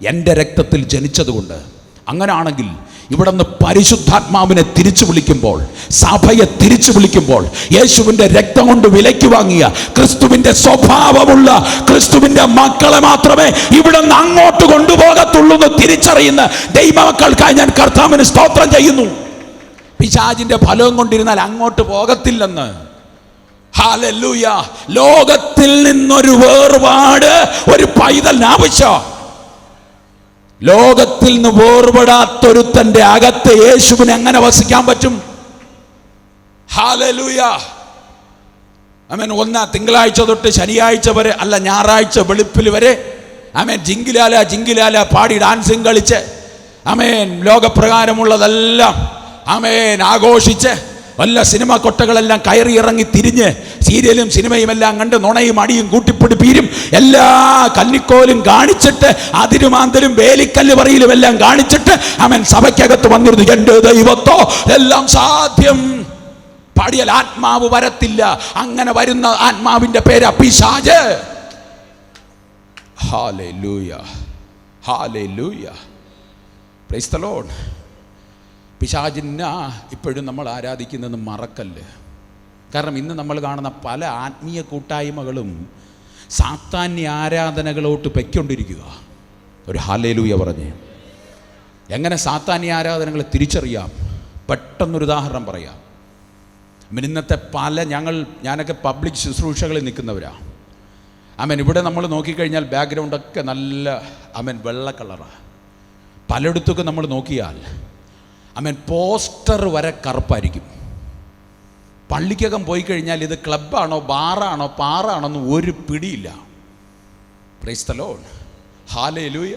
എൻ്റെ രക്തത്തിൽ ജനിച്ചതുകൊണ്ട്. അങ്ങനെയാണെങ്കിൽ ഇവിടെ നിന്ന് പരിശുദ്ധാത്മാവിനെ തിരിച്ചു വിളിക്കുമ്പോൾ, സഭയെ തിരിച്ചു വിളിക്കുമ്പോൾ, യേശുവിൻ്റെ രക്തം കൊണ്ട് വിലയ്ക്ക് വാങ്ങിയ ക്രിസ്തുവിൻ്റെ സ്വഭാവമുള്ള ക്രിസ്തുവിൻ്റെ മക്കളെ മാത്രമേ ഇവിടെ നിന്ന് അങ്ങോട്ട് കൊണ്ടുപോകത്തുള്ളൂ എന്ന് തിരിച്ചറിയുന്ന ദൈവമക്കൾക്കായി ഞാൻ കർത്താവിന് സ്തോത്രം ചെയ്യുന്നു. പിശാചിൻ്റെ ഫലവും കൊണ്ടിരുന്നാൽ അങ്ങോട്ട് പോകത്തില്ലെന്ന്. ഹല്ലേലൂയ. ലോകത്തിൽ നിന്നൊരു വേർപാട് ഒരു പൈതലിന് ആവശ്യം. ലോകത്തിൽ നിന്ന് വേർപെടാത്തൊരുത്തന്റെ അകത്ത് യേശുവിന് എങ്ങനെ വസിക്കാൻ പറ്റും? ഹല്ലേലൂയ. ആമേൻ. തിങ്കളാഴ്ച തൊട്ട് ശനിയാഴ്ച വരെ, അല്ല ഞായറാഴ്ച വെളുപ്പിൽ വരെ ആമേൻ ജിങ്കിലാല ജിങ്കിലാല പാടി ഡാൻസും കളിച്ച് ആമേൻ ലോകപ്രകാരമുള്ളതെല്ലാം ആമേൻ ആഘോഷിച്ച് വല്ല സിനിമ കൊട്ടകളെല്ലാം കയറി ഇറങ്ങി തിരിഞ്ഞ് സീരിയലും സിനിമയും എല്ലാം കണ്ട് നുണയും അടിയും കൂട്ടിപ്പിടിപ്പീരും എല്ലാ കന്നിക്കോലും കാണിച്ചിട്ട് അതിരുമാന്തലും വേലിക്കല്ല് പറയിലും എല്ലാം കാണിച്ചിട്ട് അവൻ സഭയ്ക്കകത്ത് വന്നിരുന്നു. എൻ്റെ ദൈവത്തോ എല്ലാം സാധ്യം. പാടിയാൽ ആത്മാവ് വരത്തില്ല. അങ്ങനെ വരുന്ന ആത്മാവിൻ്റെ പേര് പിശാച്. Hallelujah, hallelujah, praise the Lord. പിശാചിനെ ഇപ്പോഴും നമ്മൾ ആരാധിക്കുന്നത് മറക്കല്ല്. കാരണം ഇന്ന് നമ്മൾ കാണുന്ന പല ആത്മീയ കൂട്ടായ്മകളും സാത്താന്യ ആരാധനകളോട്ട് പൊയ്ക്കൊണ്ടിരിക്കുക. ഒരു ഹല്ലേലൂയ പറഞ്ഞ് എങ്ങനെ സാത്താന്യ ആരാധനകളെ തിരിച്ചറിയാം? പെട്ടെന്നൊരു ഉദാഹരണം പറയാം. ഇന്നത്തെ ഞാനൊക്കെ പബ്ലിക് ശുശ്രൂഷകളിൽ നിൽക്കുന്നവരാണ്. ഇവിടെ നമ്മൾ നോക്കിക്കഴിഞ്ഞാൽ ബാക്ക്ഗ്രൗണ്ടൊക്കെ നല്ല വെള്ള കളറാണ്. പലയിടത്തൊക്കെ നമ്മൾ നോക്കിയാൽ പോസ്റ്റർ വരെ കറുപ്പായിരിക്കും. പള്ളിക്കകം പോയി കഴിഞ്ഞാൽ ഇത് ക്ലബ്ബാണോ ബാറാണോ പാറാണോന്ന് ഒരു പിടിയില്ല. പ്രൈസ് ദി ലോർഡ്, ഹല്ലേലൂയ.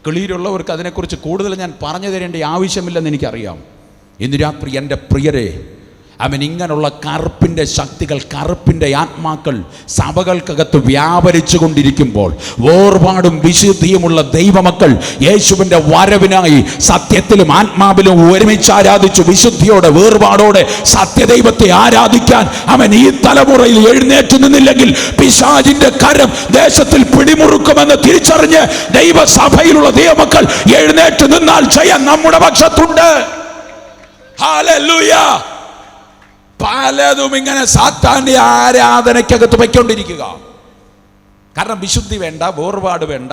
കിളിയിലുള്ളവർക്ക് അതിനെക്കുറിച്ച് കൂടുതൽ ഞാൻ പറഞ്ഞു തരേണ്ട ആവശ്യമില്ലെന്ന് എനിക്കറിയാം. ഇന്ന് രാത്രി എൻ്റെ പ്രിയരെ, ഇങ്ങനെയുള്ള കറുപ്പിൻ്റെ ശക്തികൾ, കറുപ്പിൻ്റെ ആത്മാക്കൾ സഭകൾക്കകത്ത് വ്യാപരിച്ചു കൊണ്ടിരിക്കുമ്പോൾ വേർപാടും വിശുദ്ധിയുമുള്ള ദൈവമക്കൾ യേശുവിൻ്റെ വരവിനായി സത്യത്തിലും ആത്മാവിലും ഒരുമിച്ച് ആരാധിച്ചു വിശുദ്ധിയോടെ വേർപാടോടെ സത്യദൈവത്തെ ആരാധിക്കാൻ ഈ തലമുറയിൽ എഴുന്നേറ്റ് നിന്നില്ലെങ്കിൽ പിശാചിന്റെ കരം ദേശത്തിൽ പിടിമുറുക്കുമെന്ന് തിരിച്ചറിഞ്ഞ് ദൈവസഭയിലുള്ള ദൈവമക്കൾ എഴുന്നേറ്റ് നിന്നാൽ ജയം നമ്മുടെ പക്ഷത്തുണ്ട്. ഹല്ലേലൂയ. പലതും ഇങ്ങനെ സാത്താന്റെ ആരാധനയ്ക്കകത്ത് വയ്ക്കൊണ്ടിരിക്കുക. കാരണം വിശുദ്ധി വേണ്ട, വേർപാട് വേണ്ട.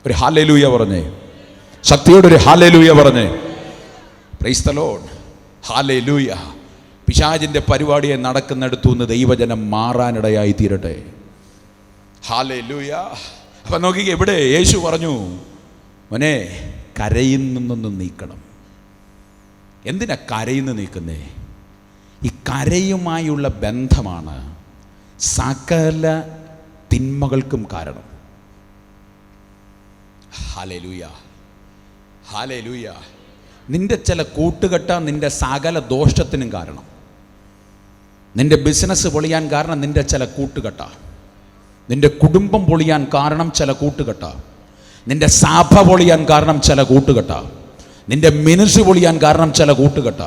ഒരു ഹല്ലേലൂയ പറഞ്ഞേ, ശക്തിയോടെ ഒരു ഹല്ലേലൂയ പറഞ്ഞേ. Price the Lord, hallelujah. പിശാചിന്റെ പരിപാടിയെ നടക്കുന്നിടത്തു നിന്ന് ദൈവജനം മാറാനിടയായി തീരട്ടെ. ഹല്ലേലൂയ. അപ്പൊ നോക്കിക്കേ, ഇവിടെ യേശു പറഞ്ഞു, മോനെ കരയുന്നൊന്നും നീക്കണം. എന്തിനാ കരയുന്ന നീക്കുന്നേ? ഈ കരയുമായുള്ള ബന്ധമാണ് സകല തിന്മകൾക്കും കാരണം. Hallelujah, hallelujah. നിന്റെ ചില കൂട്ടുകെട്ട നിന്റെ സകല ദോഷത്തിനും കാരണം. നിന്റെ ബിസിനസ് പൊളിയാൻ കാരണം നിന്റെ ചില കൂട്ടുകെട്ട. നിന്റെ കുടുംബം പൊളിയാൻ കാരണം ചില കൂട്ടുകെട്ട. നിന്റെ സഭ പൊളിയാൻ കാരണം ചില കൂട്ടുകെട്ട. നിന്റെ മിനിസ്ട്രി പൊളിയാൻ കാരണം ചില കൂട്ടുകെട്ട.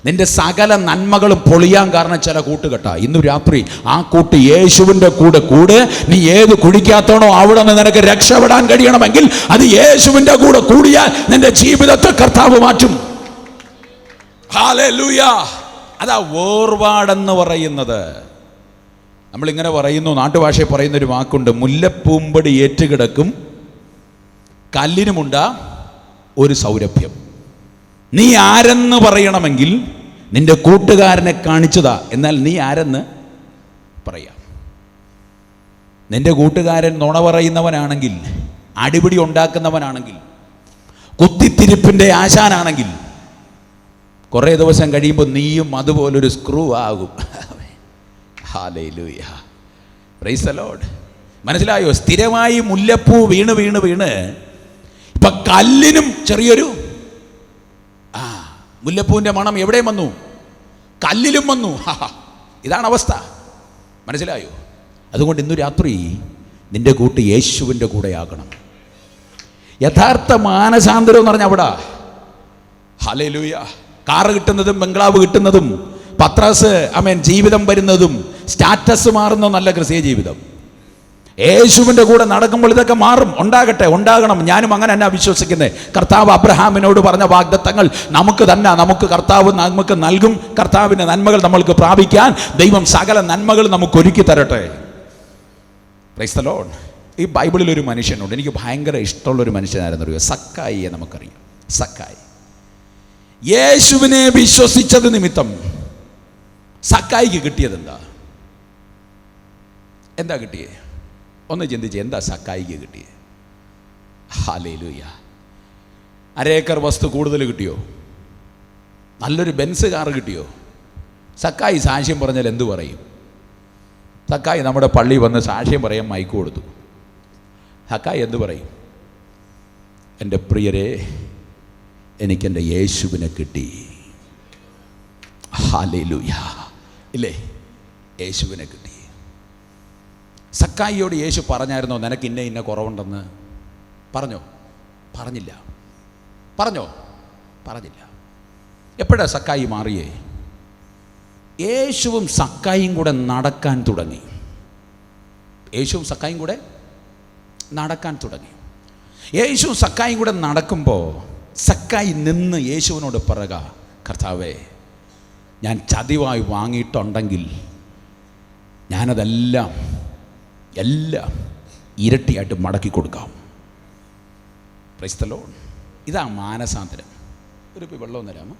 നിന്റെ സകല നന്മകളും പൊളിയാൻ കാരണം ചില കൂട്ടുകെട്ട. ഇന്നു രാത്രി ആ കൂട്ട് യേശുവിൻ്റെ കൂടെ നീ ഏത് കുടിക്കാത്തണോ അവിടെ നിന്ന് നിനക്ക് രക്ഷപ്പെടാൻ കഴിയണമെങ്കിൽ അത് യേശുവിൻ്റെ കൂടെ കൂടിയാൽ നിന്റെ ജീവിതത്തെ കർത്താവ് മാറ്റും. ഹല്ലേലൂയ. അതാ വേർപാടെന്ന് പറയുന്നത്. നമ്മളിങ്ങനെ പറയുന്നു, നാട്ടുഭാഷയിൽ പറയുന്നൊരു വാക്കുണ്ട്, മുല്ലപ്പൂമ്പടി ഏറ്റുകിടക്കും കല്ലിനുമുണ്ട ഒരു സൗരഭ്യം. നീ ആരെന്ന് പറയണമെങ്കിൽ നിന്റെ കൂട്ടുകാരനെ കാണിച്ചതാ, എന്നാൽ നീ ആരെന്ന് പറയാം. നിന്റെ കൂട്ടുകാരൻ നുണ പറയുന്നവനാണെങ്കിൽ, അടിപിടി ഉണ്ടാക്കുന്നവനാണെങ്കിൽ, കുത്തിത്തിരിപ്പിൻ്റെ ആശാനാണെങ്കിൽ കുറേ ദിവസം കഴിയുമ്പോൾ നീയും അതുപോലൊരു സ്ക്രൂ ആകും. ഹല്ലേലൂയ. Praise the Lord. മനസ്സിലായോ? സ്ഥിരമായി മുല്ലപ്പൂ വീണ് വീണ് വീണ് ഇപ്പൊ കല്ലിനും ചെറിയൊരു മുല്ലപ്പൂവിൻ്റെ മണം എവിടെയും വന്നു, കല്ലിലും വന്നു. ഇതാണ് അവസ്ഥ. മനസ്സിലായോ? അതുകൊണ്ട് ഇന്നു രാത്രി നിന്റെ കൂട്ട് യേശുവിൻ്റെ കൂടെയാകണം. യഥാർത്ഥ മാനസാന്തരം എന്ന് പറഞ്ഞാൽ അവിടെ ഹല്ലേലൂയ. കാറ് കിട്ടുന്നതും ബംഗ്ലാവ് കിട്ടുന്നതും പത്രാസ് ജീവിതം വരുന്നതും സ്റ്റാറ്റസ് മാറുന്ന നല്ല ക്രിസ്തീയ ജീവിതം. യേശുവിൻ്റെ കൂടെ നടക്കുമ്പോൾ ഇതൊക്കെ മാറും. ഉണ്ടാകട്ടെ, ഉണ്ടാകണം. ഞാനും അങ്ങനെ തന്നെ വിശ്വസിക്കുന്നത്. കർത്താവ് അബ്രഹാമിനോട് പറഞ്ഞ വാഗ്ദത്തങ്ങൾ നമുക്ക് തന്നെ, കർത്താവ് നമുക്ക് നൽകും. കർത്താവിൻ്റെ നന്മകൾ നമ്മൾക്ക് പ്രാപിക്കാൻ ദൈവം സകല നന്മകൾ നമുക്ക് ഒരുക്കി തരട്ടെ. Price the Lord. ഈ ബൈബിളിൽ ഒരു മനുഷ്യനുണ്ട്, എനിക്ക് ഭയങ്കര ഇഷ്ടമുള്ളൊരു മനുഷ്യനായിരുന്നു. അറിയോ? സക്കായിയെ നമുക്കറിയാം. സക്കായി യേശുവിനെ വിശ്വസിച്ചത് നിമിത്തം സക്കായിക്ക് കിട്ടിയത് എന്താ കിട്ടിയേ? ഒന്ന് ചിന്തിച്ച്, എന്താ സക്കായിക്ക് കിട്ടിയേ? ഹല്ലേലൂയ. അരേക്കർ വസ്തു കൂടുതൽ കിട്ടിയോ? നല്ലൊരു ബെൻസ് കാറ് കിട്ടിയോ? സക്കായി സാക്ഷ്യം പറഞ്ഞാൽ എന്തു പറയും? സക്കായി നമ്മുടെ പള്ളി വന്ന് സാക്ഷ്യം പറയാൻ മൈക്ക് കൊടുത്തു. സക്കായി എന്തു പറയും? എൻ്റെ പ്രിയരെ, എനിക്കെൻ്റെ യേശുവിനെ കിട്ടി. ഹല്ലേലൂയ. ഇല്ലേ? യേശുവിനെ കിട്ടി. സക്കായിയോട് യേശു പറഞ്ഞായിരുന്നോ നിനക്ക് ഇന്ന കുറവുണ്ടെന്ന്? പറഞ്ഞോ? പറഞ്ഞില്ല. പറഞ്ഞോ? പറഞ്ഞില്ല. എപ്പോഴാണ് സക്കായി മാറിയേ? യേശുവും സക്കായും കൂടെ നടക്കാൻ തുടങ്ങി. യേശുവും സക്കായും കൂടെ നടക്കാൻ തുടങ്ങി. യേശുവും സക്കായും കൂടെ നടക്കുമ്പോൾ സക്കായി നിന്ന് യേശുവിനോട് പറയുക, കർത്താവേ, ഞാൻ ചതിവായി വാങ്ങിയിട്ടുണ്ടെങ്കിൽ ഞാനതെല്ലാം ഇരട്ടിയായിട്ട് മടക്കി കൊടുക്കാം. Price the Lord. ഇതാ മാനസാന്തരം. ഒരു വെള്ളം തരാമോ?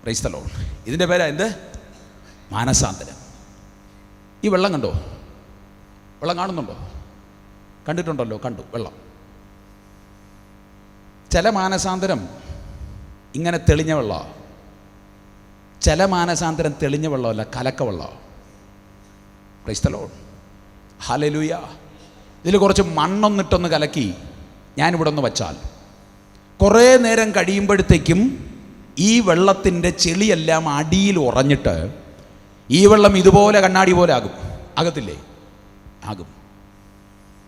Price the Lord. ഇതിൻ്റെ പേരാ എന്ത്? മാനസാന്തരം. ഈ വെള്ളം കണ്ടോ? വെള്ളം കാണുന്നുണ്ടോ? കണ്ടിട്ടുണ്ടല്ലോ? കണ്ടു. വെള്ളം. ചില മാനസാന്തരം ഇങ്ങനെ തെളിഞ്ഞ വെള്ളമാണ്. ചില മാനസാന്തരം തെളിഞ്ഞ വെള്ളമല്ല, കലക്ക വെള്ളമാണ്. Price the Lord. ഹല്ലേലൂയ. ഇതിൽ കുറച്ച് മണ്ണൊന്നിട്ടൊന്ന് കലക്കി ഞാനിവിടെ ഒന്ന് വച്ചാൽ കുറേ നേരം കഴിയുമ്പോഴത്തേക്കും ഈ വെള്ളത്തിൻ്റെ ചെളിയെല്ലാം അടിയിൽ ഉറഞ്ഞിട്ട് ഈ വെള്ളം ഇതുപോലെ കണ്ണാടി പോലെ ആകും. ആകത്തില്ലേ? ആകും.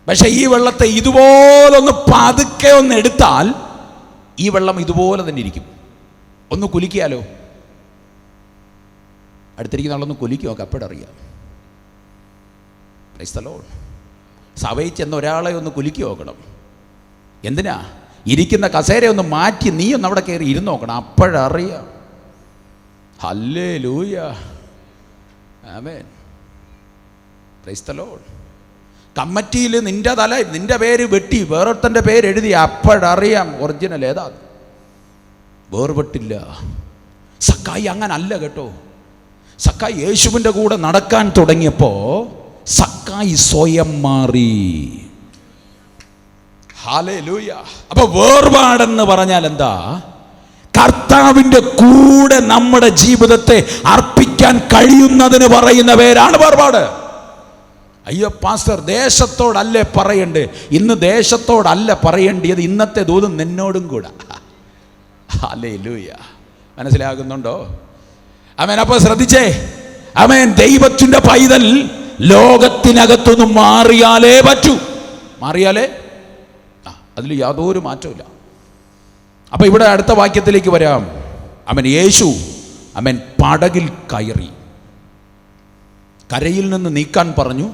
പക്ഷെ ഈ വെള്ളത്തെ ഇതുപോലൊന്ന് പതുക്കെ ഒന്ന് എടുത്താൽ ഈ വെള്ളം ഇതുപോലെ തന്നെ ഇരിക്കും. ഒന്ന് കുലുക്കിയാലോ? അടുത്തിരിക്കുന്ന ആളൊന്ന് കുലുക്കി നോക്കാം, അപ്പോഴറിയാം. Price the Lord. സഭയിൽ ചെന്ന് ഒരാളെ ഒന്ന് കുലുക്കി നോക്കണം. എന്തിനാ? ഇരിക്കുന്ന കസേര ഒന്ന് മാറ്റി നീ ഒന്ന് അവിടെ കയറി ഇരുന്ന് നോക്കണം, അപ്പോഴറിയാം. ഹല്ലേലൂയ. ആമേൻ. Praise the Lord. കമ്മിറ്റിയിൽ നിന്റെ പേര് വെട്ടി വേറൊരുത്തൻ്റെ പേര് എഴുതി, അപ്പോഴറിയാം ഒറിജിനൽ ഏതാ. വേർപെട്ടില്ല. സക്കായി അങ്ങനല്ല കേട്ടോ. സക്കായി യേശുവിൻ്റെ കൂടെ നടക്കാൻ തുടങ്ങിയപ്പോൾ സക്കായി സ്വയം മാറി. ഹല്ലേലൂയ. അപ്പൊ വേർപാടെന്ന് പറഞ്ഞാൽ എന്താ? കർത്താവിൻ്റെ കൂടെ നമ്മുടെ ജീവിതത്തെ അർപ്പിക്കാൻ കഴിയുന്നതിന് പറയുന്ന പേരാണ് വേർപാട്. അയ്യോ പാസ്റ്റർ, ദേശത്തോടല്ലേ പറയണ്ടേ? ഇന്ന് ദേശത്തോടല്ല പറയേണ്ടിയത്, ഇന്നത്തെ ദൂതം നിന്നോടും കൂടെ. ഹല്ലേലൂയ. മനസ്സിലാകുന്നുണ്ടോ? ആമേൻ. അപ്പോൾ ശ്രദ്ധിച്ചേ. ആമേൻ. ദൈവത്തിൻ്റെ പൈതൽ ലോകത്തിനകത്തുനിന്ന് മാറിയാലേ പറ്റൂ. മാറിയാലേ അതിൽ യാതൊരു മാറ്റമില്ല. അപ്പോൾ ഇവിടെ അടുത്ത വാക്യത്തിലേക്ക് വരാം. ആമേൻ. യേശു ആമേൻ പടകിൽ കയറി. കരയിൽ നിന്ന് നീക്കാൻ പറഞ്ഞു.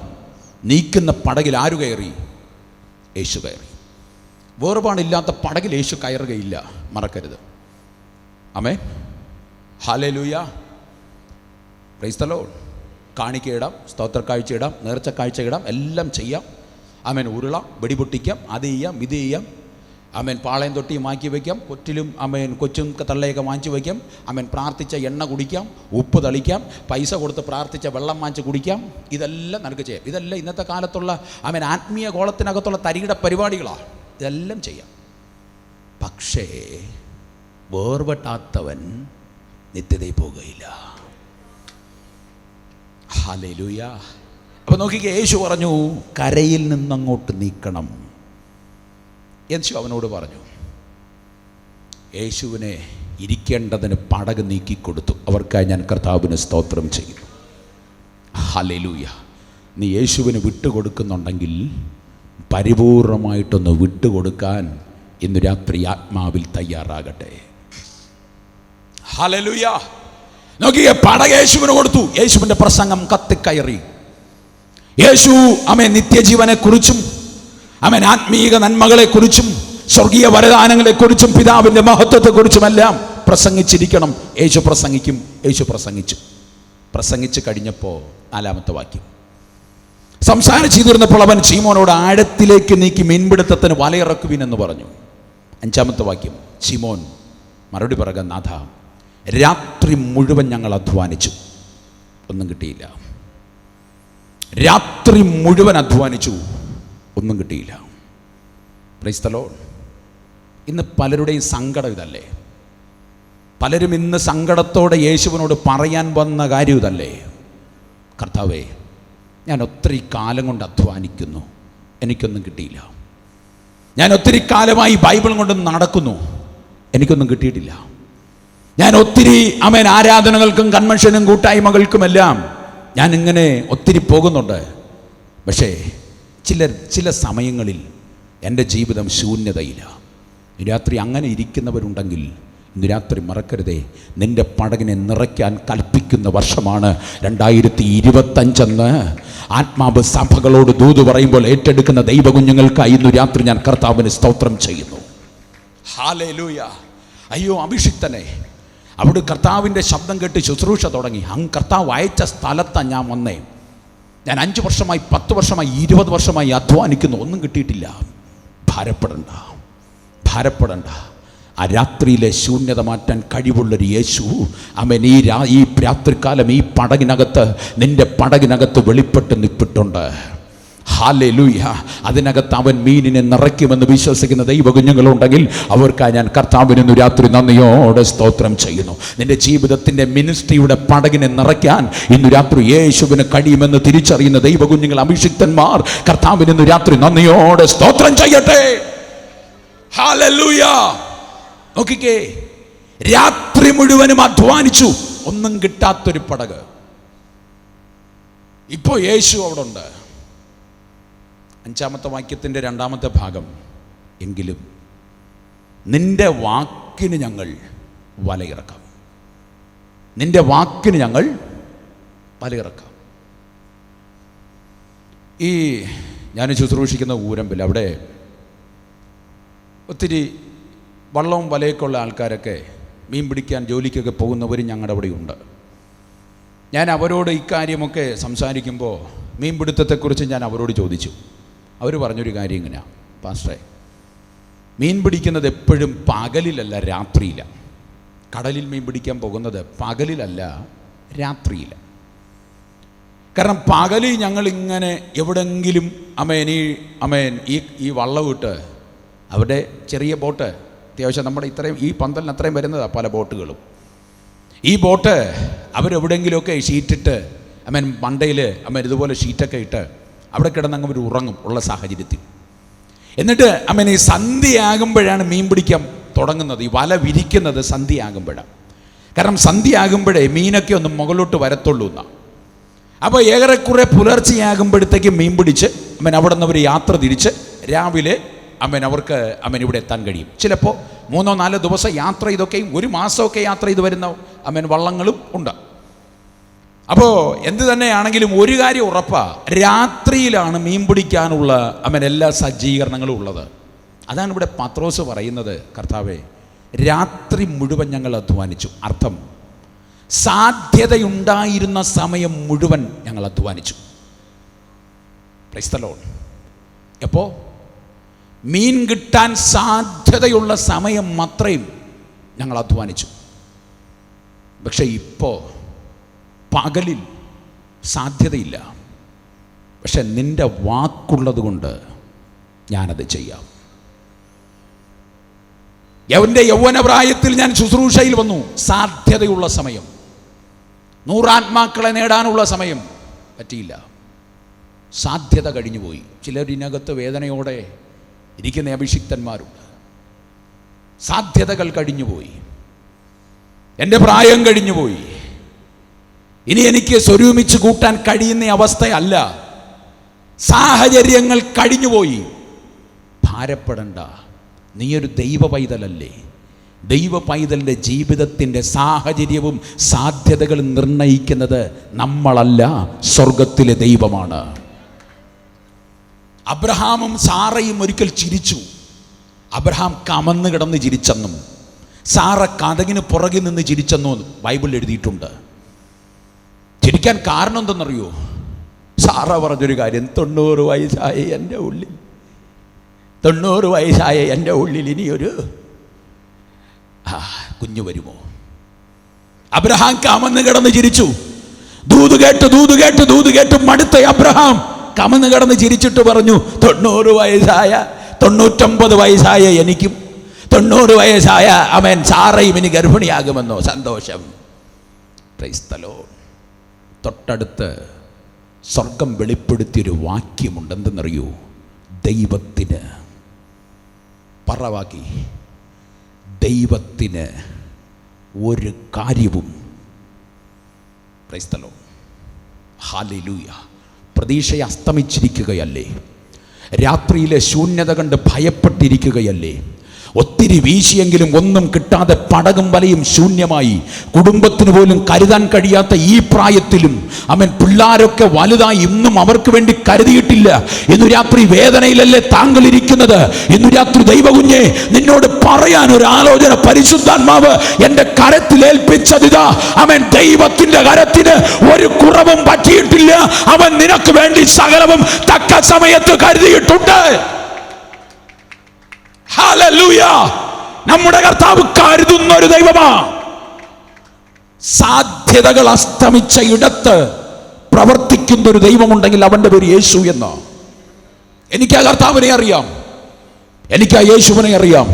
നീക്കുന്ന പടകിൽ ആരു കയറി? യേശു കയറി. വേർപാടില്ലാത്ത പടകിൽ യേശു കയറുകയില്ല, മറക്കരുത്. ആമേൻ. ഹല്ലേലൂയ. Praise the Lord. കാണിക്കയിടാം, സ്തോത്ര കാഴ്ച ഇടാം, നേർച്ച കാഴ്ച ഇടാം, എല്ലാം ചെയ്യാം. ആമേൻ. ഉരുളാം, വെടിപൊട്ടിക്കാം, അത് ചെയ്യാം, ഇത് ചെയ്യാം. ആമേൻ. പാളയം തൊട്ടിയും മാറ്റി വയ്ക്കാം, കൊറ്റിലും ആമേൻ കൊച്ചും തള്ളയൊക്കെ വാങ്ങിച്ചു വയ്ക്കാം. ആമേൻ. പ്രാർത്ഥിച്ച എണ്ണ കുടിക്കാം, ഉപ്പ് തളിക്കാം, പൈസ കൊടുത്ത് പ്രാർത്ഥിച്ച വെള്ളം വാങ്ങിച്ച് കുടിക്കാം. ഇതെല്ലാം നിനക്ക് ചെയ്യാം. ഇതെല്ലാം ഇന്നത്തെ കാലത്തുള്ള ആമേൻ ആത്മീയ ഗോളത്തിനകത്തുള്ള തരികിട പരിപാടികളാണ്. ഇതെല്ലാം ചെയ്യാം. പക്ഷേ വേർപെട്ടാത്തവൻ നിത്യതയിൽ പോകുകയില്ല. ഹല്ലേലൂയ. അപ്പോൾ നോക്കിക്കേ, യേശു പറഞ്ഞു കരയിൽ നിന്നങ്ങോട്ട് നീക്കണം. യേശു അവനോട് പറഞ്ഞു. യേശുവിനെ ഇരിക്കേണ്ടതിന് പടക് നീക്കിക്കൊടുത്തു. അവർക്കായി ഞാൻ കർത്താവിന് സ്തോത്രം ചെയ്യുന്നു. ഹല്ലേലൂയ. നീ യേശുവിന് വിട്ടുകൊടുക്കുന്നുണ്ടെങ്കിൽ പരിപൂർണമായിട്ടൊന്ന് വിട്ടുകൊടുക്കാൻ ഇന്ന് രാത്രി ആത്മാവിൽ തയ്യാറാകട്ടെ. ഹല്ലേലൂയ. നോക്കിയേ, പടക് യേശുവിന് കൊടുത്തു. യേശുവിൻ്റെ പ്രസംഗം കത്തിക്കയറി. യേശു നിത്യജീവനെ കുറിച്ചും ആത്മീക നന്മകളെ കുറിച്ചും സ്വർഗീയ വരദാനങ്ങളെ കുറിച്ചും പിതാവിൻ്റെ മഹത്വത്തെ കുറിച്ചുമെല്ലാം പ്രസംഗിച്ചിരിക്കണം. യേശു പ്രസംഗിക്കും. യേശു പ്രസംഗിച്ച് കഴിഞ്ഞപ്പോൾ 4-ാമത്തെ വാക്യം, സംസാരിച്ചിരുന്നപ്പോൾ അവൻ ശീമോനോട് ആഴത്തിലേക്ക് നീക്കി മീൻപിടുത്തത്തിന് വലയിറക്കുവിനെന്ന് പറഞ്ഞു. 5-ാമത്തെ വാക്യം, ശീമോൻ മറുപടി പറയുക, നാഥ, രാത്രി മുഴുവൻ ഞങ്ങൾ അധ്വാനിച്ചു, ഒന്നും കിട്ടിയില്ല. രാത്രി മുഴുവൻ അധ്വാനിച്ചു, ഒന്നും കിട്ടിയില്ല. Price the Lord. ഇന്ന് പലരുടെയും സങ്കടം ഇതല്ലേ? പലരും ഇന്ന് സങ്കടത്തോടെ യേശുവിനോട് പറയാൻ വന്ന കാര്യം ഇതല്ലേ? കർത്താവേ, ഞാൻ ഒത്തിരി കാലം കൊണ്ട് അധ്വാനിക്കുന്നു, എനിക്കൊന്നും കിട്ടിയില്ല. ഞാൻ ഒത്തിരി കാലമായി ബൈബിൾ കൊണ്ട് നടക്കുന്നു, എനിക്കൊന്നും കിട്ടിയിട്ടില്ല. ഞാൻ ഒത്തിരി ആരാധനകൾക്കും കൺവെൻഷനും കൂട്ടായ്മകൾക്കുമെല്ലാം ഞാൻ ഇങ്ങനെ ഒത്തിരി പോകുന്നുണ്ട്. പക്ഷേ ചില സമയങ്ങളിൽ എൻ്റെ ജീവിതം ശൂന്യതയില്ല. രാത്രി അങ്ങനെ ഇരിക്കുന്നവരുണ്ടെങ്കിൽ ഇന്ന് രാത്രി മറക്കരുതേ, നിൻ്റെ പടകിനെ നിറയ്ക്കാൻ കൽപ്പിക്കുന്ന വർഷമാണ് 2025 ആത്മാവ് സഭകളോട് ദൂത് പറയുമ്പോൾ ഏറ്റെടുക്കുന്ന ദൈവകുഞ്ഞുങ്ങൾക്കായി ഇന്ന് രാത്രി ഞാൻ കർത്താവിന് സ്തോത്രം ചെയ്യുന്നു. ഹല്ലേലൂയ. അയ്യോ അഭിഷിക്തനെ, അവിടെ കർത്താവിൻ്റെ ശബ്ദം കേട്ട് ശുശ്രൂഷ തുടങ്ങി. കർത്താവ് അയച്ച സ്ഥലത്താണ് ഞാൻ വന്നേ. ഞാൻ 5 വർഷമായി, 10 വർഷമായി, 20 വർഷമായി അധ്വാനിക്കുന്നു, ഒന്നും കിട്ടിയിട്ടില്ല. ഭാരപ്പെടണ്ട. ആ രാത്രിയിലെ ശൂന്യത മാറ്റാൻ കഴിവുള്ളൊരു യേശു ഈ രാത്രികാലം ഈ പടകിനകത്ത്, നിന്റെ പടകിനകത്ത് വെളിപ്പെട്ട് നിൽപ്പിട്ടുണ്ട്. ഹല്ലേലൂയ. അതിനകത്ത് അവൻ മീനിനെ നിറയ്ക്കുമെന്ന് വിശ്വസിക്കുന്ന ദൈവകുഞ്ഞുങ്ങളുണ്ടെങ്കിൽ അവർക്കായി ഞാൻ കർത്താവിന് ഇന്ന് രാത്രി നന്ദിയോടെ സ്തോത്രം ചെയ്യുന്നു. നിന്റെ ജീവിതത്തിൻ്റെ മിനിസ്ട്രിയുടെ പടകിനെ നിറയ്ക്കാൻ ഇന്ന് രാത്രി യേശുവിന് കഴിയുമെന്ന് തിരിച്ചറിയുന്ന ദൈവകുഞ്ഞുങ്ങൾ, അഭിഷിക്തന്മാർ, കർത്താവിന് ഇന്ന് രാത്രി നന്ദിയോടെ സ്തോത്രം ചെയ്യട്ടെ. ഹല്ലേലൂയ. നോക്കിക്കേ, രാത്രി മുഴുവനും അധ്വാനിച്ചു, ഒന്നും കിട്ടാത്തൊരു പടക്. ഇപ്പോൾ യേശു അവിടെ ഉണ്ട്. 5-ാമത്തെ വാക്യത്തിൻ്റെ 2-ാമത്തെ ഭാഗം, എങ്കിലും നിന്റെ വാക്കിന് ഞങ്ങൾ വലയിറക്കാം. നിന്റെ വാക്കിന് ഞങ്ങൾ വലയിറക്കാം. ഞാൻ ശുശ്രൂഷിക്കുന്ന ഊരമ്പിൽ അവിടെ ഒത്തിരി വള്ളവും വലയൊക്കെ ഉള്ള ആൾക്കാരൊക്കെ മീൻ പിടിക്കാൻ ജോലിക്കൊക്കെ പോകുന്നവരും ഞങ്ങളുടെ അവിടെ ഉണ്ട്. ഞാൻ അവരോട് ഇക്കാര്യമൊക്കെ സംസാരിക്കുമ്പോൾ മീൻപിടുത്തത്തെക്കുറിച്ച് ഞാൻ അവരോട് ചോദിച്ചു. അവർ പറഞ്ഞൊരു കാര്യം ഇങ്ങനെയാണ്, പാസ്റ്ററെ, മീൻ പിടിക്കുന്നത് എപ്പോഴും പകലിലല്ല, രാത്രിയിലാണ്. കടലിൽ മീൻ പിടിക്കാൻ പോകുന്നത് പകലിലല്ല, രാത്രിയില്ല. കാരണം പകലിൽ ഞങ്ങളിങ്ങനെ എവിടെങ്കിലും ഈ വള്ളം വിട്ട് അവിടെ ചെറിയ ബോട്ട്, അത്യാവശ്യം നമ്മുടെ ഇത്രയും ഈ പന്തലിന് അത്രയും വരുന്നതാണ് പല ബോട്ടുകളും. ഈ ബോട്ട് അവരെവിടെയെങ്കിലുമൊക്കെ ഷീറ്റിട്ട് മണ്ടയിൽ ഇതുപോലെ ഷീറ്റൊക്കെ ഇട്ട് അവിടെ കിടന്നങ്ങ് അവർ ഉറങ്ങും ഉള്ള സാഹചര്യത്തിൽ. എന്നിട്ട് ഈ സന്ധ്യയാകുമ്പോഴാണ് മീൻ പിടിക്കാൻ തുടങ്ങുന്നത്. ഈ വല വിരിക്കുന്നത് സന്ധ്യയാകുമ്പോഴാണ്. കാരണം സന്ധ്യയാകുമ്പോഴേ മീനൊക്കെ ഒന്ന് മുകളിലോട്ട് വരത്തുള്ളൂ എന്നാണ്. അപ്പോൾ ഏറെക്കുറെ പുലർച്ചയാകുമ്പോഴത്തേക്കും മീൻ പിടിച്ച് അവിടെ നിന്ന് അവർ യാത്ര തിരിച്ച് രാവിലെ അവർക്ക് ഇവിടെ എത്താൻ കഴിയും. ചിലപ്പോൾ 3-4 ദിവസം യാത്ര ചെയ്തൊക്കെയും 1 മാസമൊക്കെ യാത്ര ചെയ്ത് വരുന്ന വള്ളങ്ങളും ഉണ്ട്. അപ്പോൾ എന്ത് തന്നെയാണെങ്കിലും ഒരു കാര്യം ഉറപ്പാണ്, രാത്രിയിലാണ് മീൻ പിടിക്കാനുള്ള എല്ലാ സജ്ജീകരണങ്ങളും ഉള്ളത്. അതാണ് ഇവിടെ പത്രോസ് പറയുന്നത്, കർത്താവേ, രാത്രി മുഴുവൻ ഞങ്ങൾ അധ്വാനിച്ചു. അർത്ഥം, സാധ്യതയുണ്ടായിരുന്ന സമയം മുഴുവൻ ഞങ്ങൾ അധ്വാനിച്ചു. Praise the Lord. എപ്പോൾ മീൻ കിട്ടാൻ സാധ്യതയുള്ള സമയം മാത്രയും ഞങ്ങൾ അധ്വാനിച്ചു. പക്ഷെ ഇപ്പോൾ പകലിൽ സാധ്യതയില്ല. പക്ഷെ നിൻ്റെ വാക്കുള്ളത് കൊണ്ട് ഞാനത് ചെയ്യാം. എൻ്റെ യൗവനപ്രായത്തിൽ ഞാൻ ശുശ്രൂഷയിൽ വന്നു. സാധ്യതയുള്ള സമയം, 100 ആത്മാക്കളെ നേടാനുള്ള സമയം, പറ്റിയില്ല. സാധ്യത കഴിഞ്ഞുപോയി. ചിലരിനകത്ത് വേദനയോടെ ഇരിക്കുന്ന അഭിഷിക്തന്മാരുണ്ട്. സാധ്യതകൾ കഴിഞ്ഞുപോയി. എൻ്റെ പ്രായം കഴിഞ്ഞുപോയി. ഇനി എനിക്ക് സ്വരൂപിച്ച് കൂട്ടാൻ കഴിയുന്ന അവസ്ഥയല്ല. സാഹചര്യങ്ങൾ കഴിഞ്ഞുപോയി. ഭാരപ്പെടണ്ട. നീയൊരു ദൈവ പൈതലല്ലേ. ദൈവ പൈതലിൻ്റെ ജീവിതത്തിൻ്റെ സാഹചര്യവും സാധ്യതകളും നിർണയിക്കുന്നത് നമ്മളല്ല, സ്വർഗത്തിലെ ദൈവമാണ്. അബ്രഹാമും സാറയും ഒരിക്കൽ ചിരിച്ചു. അബ്രഹാം കമന്ന് കിടന്ന് ചിരിച്ചെന്നും സാറ കതകിന് പുറകിൽ നിന്ന് ചിരിച്ചെന്നും ബൈബിളിൽ എഴുതിയിട്ടുണ്ട്. ചിരിക്കാൻ കാരണം എന്തെന്നറിയോ? സാറ പറഞ്ഞൊരു കാര്യം, 90 വയസ്സായ എൻ്റെ ഉള്ളിൽ 90 വയസ്സായ എൻ്റെ ഉള്ളിൽ ഇനിയൊരു കുഞ്ഞു വരുമോ? അബ്രഹാം കമന്ന് കിടന്ന് ചിരിച്ചു. ദൂത് കേട്ട് മടുത്ത അബ്രഹാം കമന്ന് കിടന്ന് ചിരിച്ചിട്ട് പറഞ്ഞു, 90 വയസ്സായ 99 വയസ്സായ എനിക്കും 90 വയസ്സായ അവൻ സാറയും ഇനി ഗർഭിണിയാകുമെന്നോ? സന്തോഷം. Price the Lord. തൊട്ടടുത്ത് സ്വർഗം വെളിപ്പെടുത്തിയൊരു വാക്യമുണ്ട്. എന്തെന്നറിയോ? ദൈവത്തിന് പറവാക്കി, ദൈവത്തിന് ഒരു കാര്യവും, പ്രൈസ് ദി ലോർഡ്, ഹല്ലേലൂയ, പ്രതീക്ഷയെ അസ്തമിച്ചിരിക്കുകയല്ലേ? രാത്രിയിലെ ശൂന്യത കണ്ട് ഭയപ്പെട്ടിരിക്കുകയല്ലേ? ഒത്തിരി വീശിയെങ്കിലും ഒന്നും കിട്ടാതെ പടകും വലയും ശൂന്യമായി കുടുംബത്തിന് പോലും കരുതാൻ കഴിയാത്ത ഈ പ്രായത്തിലും അവൻ പിള്ളാരൊക്കെ വലുതായി ഇന്നും അവർക്ക് വേണ്ടി കരുതിയിട്ടില്ല. ഇന്നു രാത്രി വേദനയിലല്ലേ താങ്കൾ ഇരിക്കുന്നത്? ഇന്നു രാത്രി ദൈവകുഞ്ഞെ നിന്നോട് പറയാൻ ഒരു ആലോചന പരിശുദ്ധാത്മാവ് എൻ്റെ കരത്തിൽ ഏൽപ്പിച്ചതിതാ. അവൻ ദൈവത്തിന്റെ കരത്തിന് ഒരു കുറവും പറ്റിയിട്ടില്ല. അവൻ നിനക്ക് വേണ്ടി സകലവും തക്ക സമയത്ത് കരുതിയിട്ടുണ്ട്. ഹല്ലേലൂയ. നമ്മുടെ കർത്താവ് കരുതുന്ന ഒരു ദൈവമാ. സാധ്യതകൾ അസ്തമിച്ച ഇടത്ത് പ്രവർത്തിക്കുന്ന ഒരു ദൈവമുണ്ടെങ്കിൽ അവന്റെ പേര് യേശു എന്ന്. എനിക്ക് ആ കർത്താവിനെ അറിയാം, എനിക്ക് ആ യേശുവിനെ അറിയാം.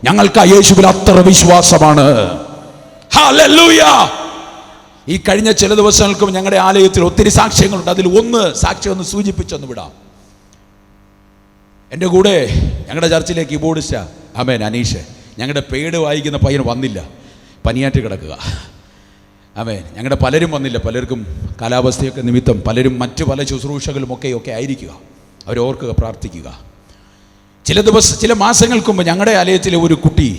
ഞങ്ങൾക്ക് ആ യേശുവിൽ അത്ര വിശ്വാസമാണ്. ഹല്ലേലൂയ. ഈ കഴിഞ്ഞ ചില ദിവസങ്ങൾക്കും ഞങ്ങളുടെ ആലയത്തിൽ ഒത്തിരി സാക്ഷ്യങ്ങളുണ്ട്. അതിൽ സാക്ഷ്യം ഒന്ന് സൂചിപ്പിച്ചൊന്ന് വിടാം. എൻ്റെ കൂടെ ഞങ്ങളുടെ ചർച്ചിലെ കീബോർഡിസ്റ്റ അനീഷ്, ഞങ്ങളുടെ പേട് വായിക്കുന്ന പയ്യൻ വന്നില്ല, പനിയായിട്ട് കിടക്കുക. ഞങ്ങളുടെ പലരും വന്നില്ല. പലർക്കും കാലാവസ്ഥയൊക്കെ നിമിത്തം പലരും മറ്റു പല ശുശ്രൂഷകളുമൊക്കെ ആയിരിക്കുക. അവരോർക്കുക, പ്രാർത്ഥിക്കുക. ചില മാസങ്ങൾക്ക് മുമ്പ് ഞങ്ങളുടെ ആലയത്തിലെ ഒരു കുട്ടി,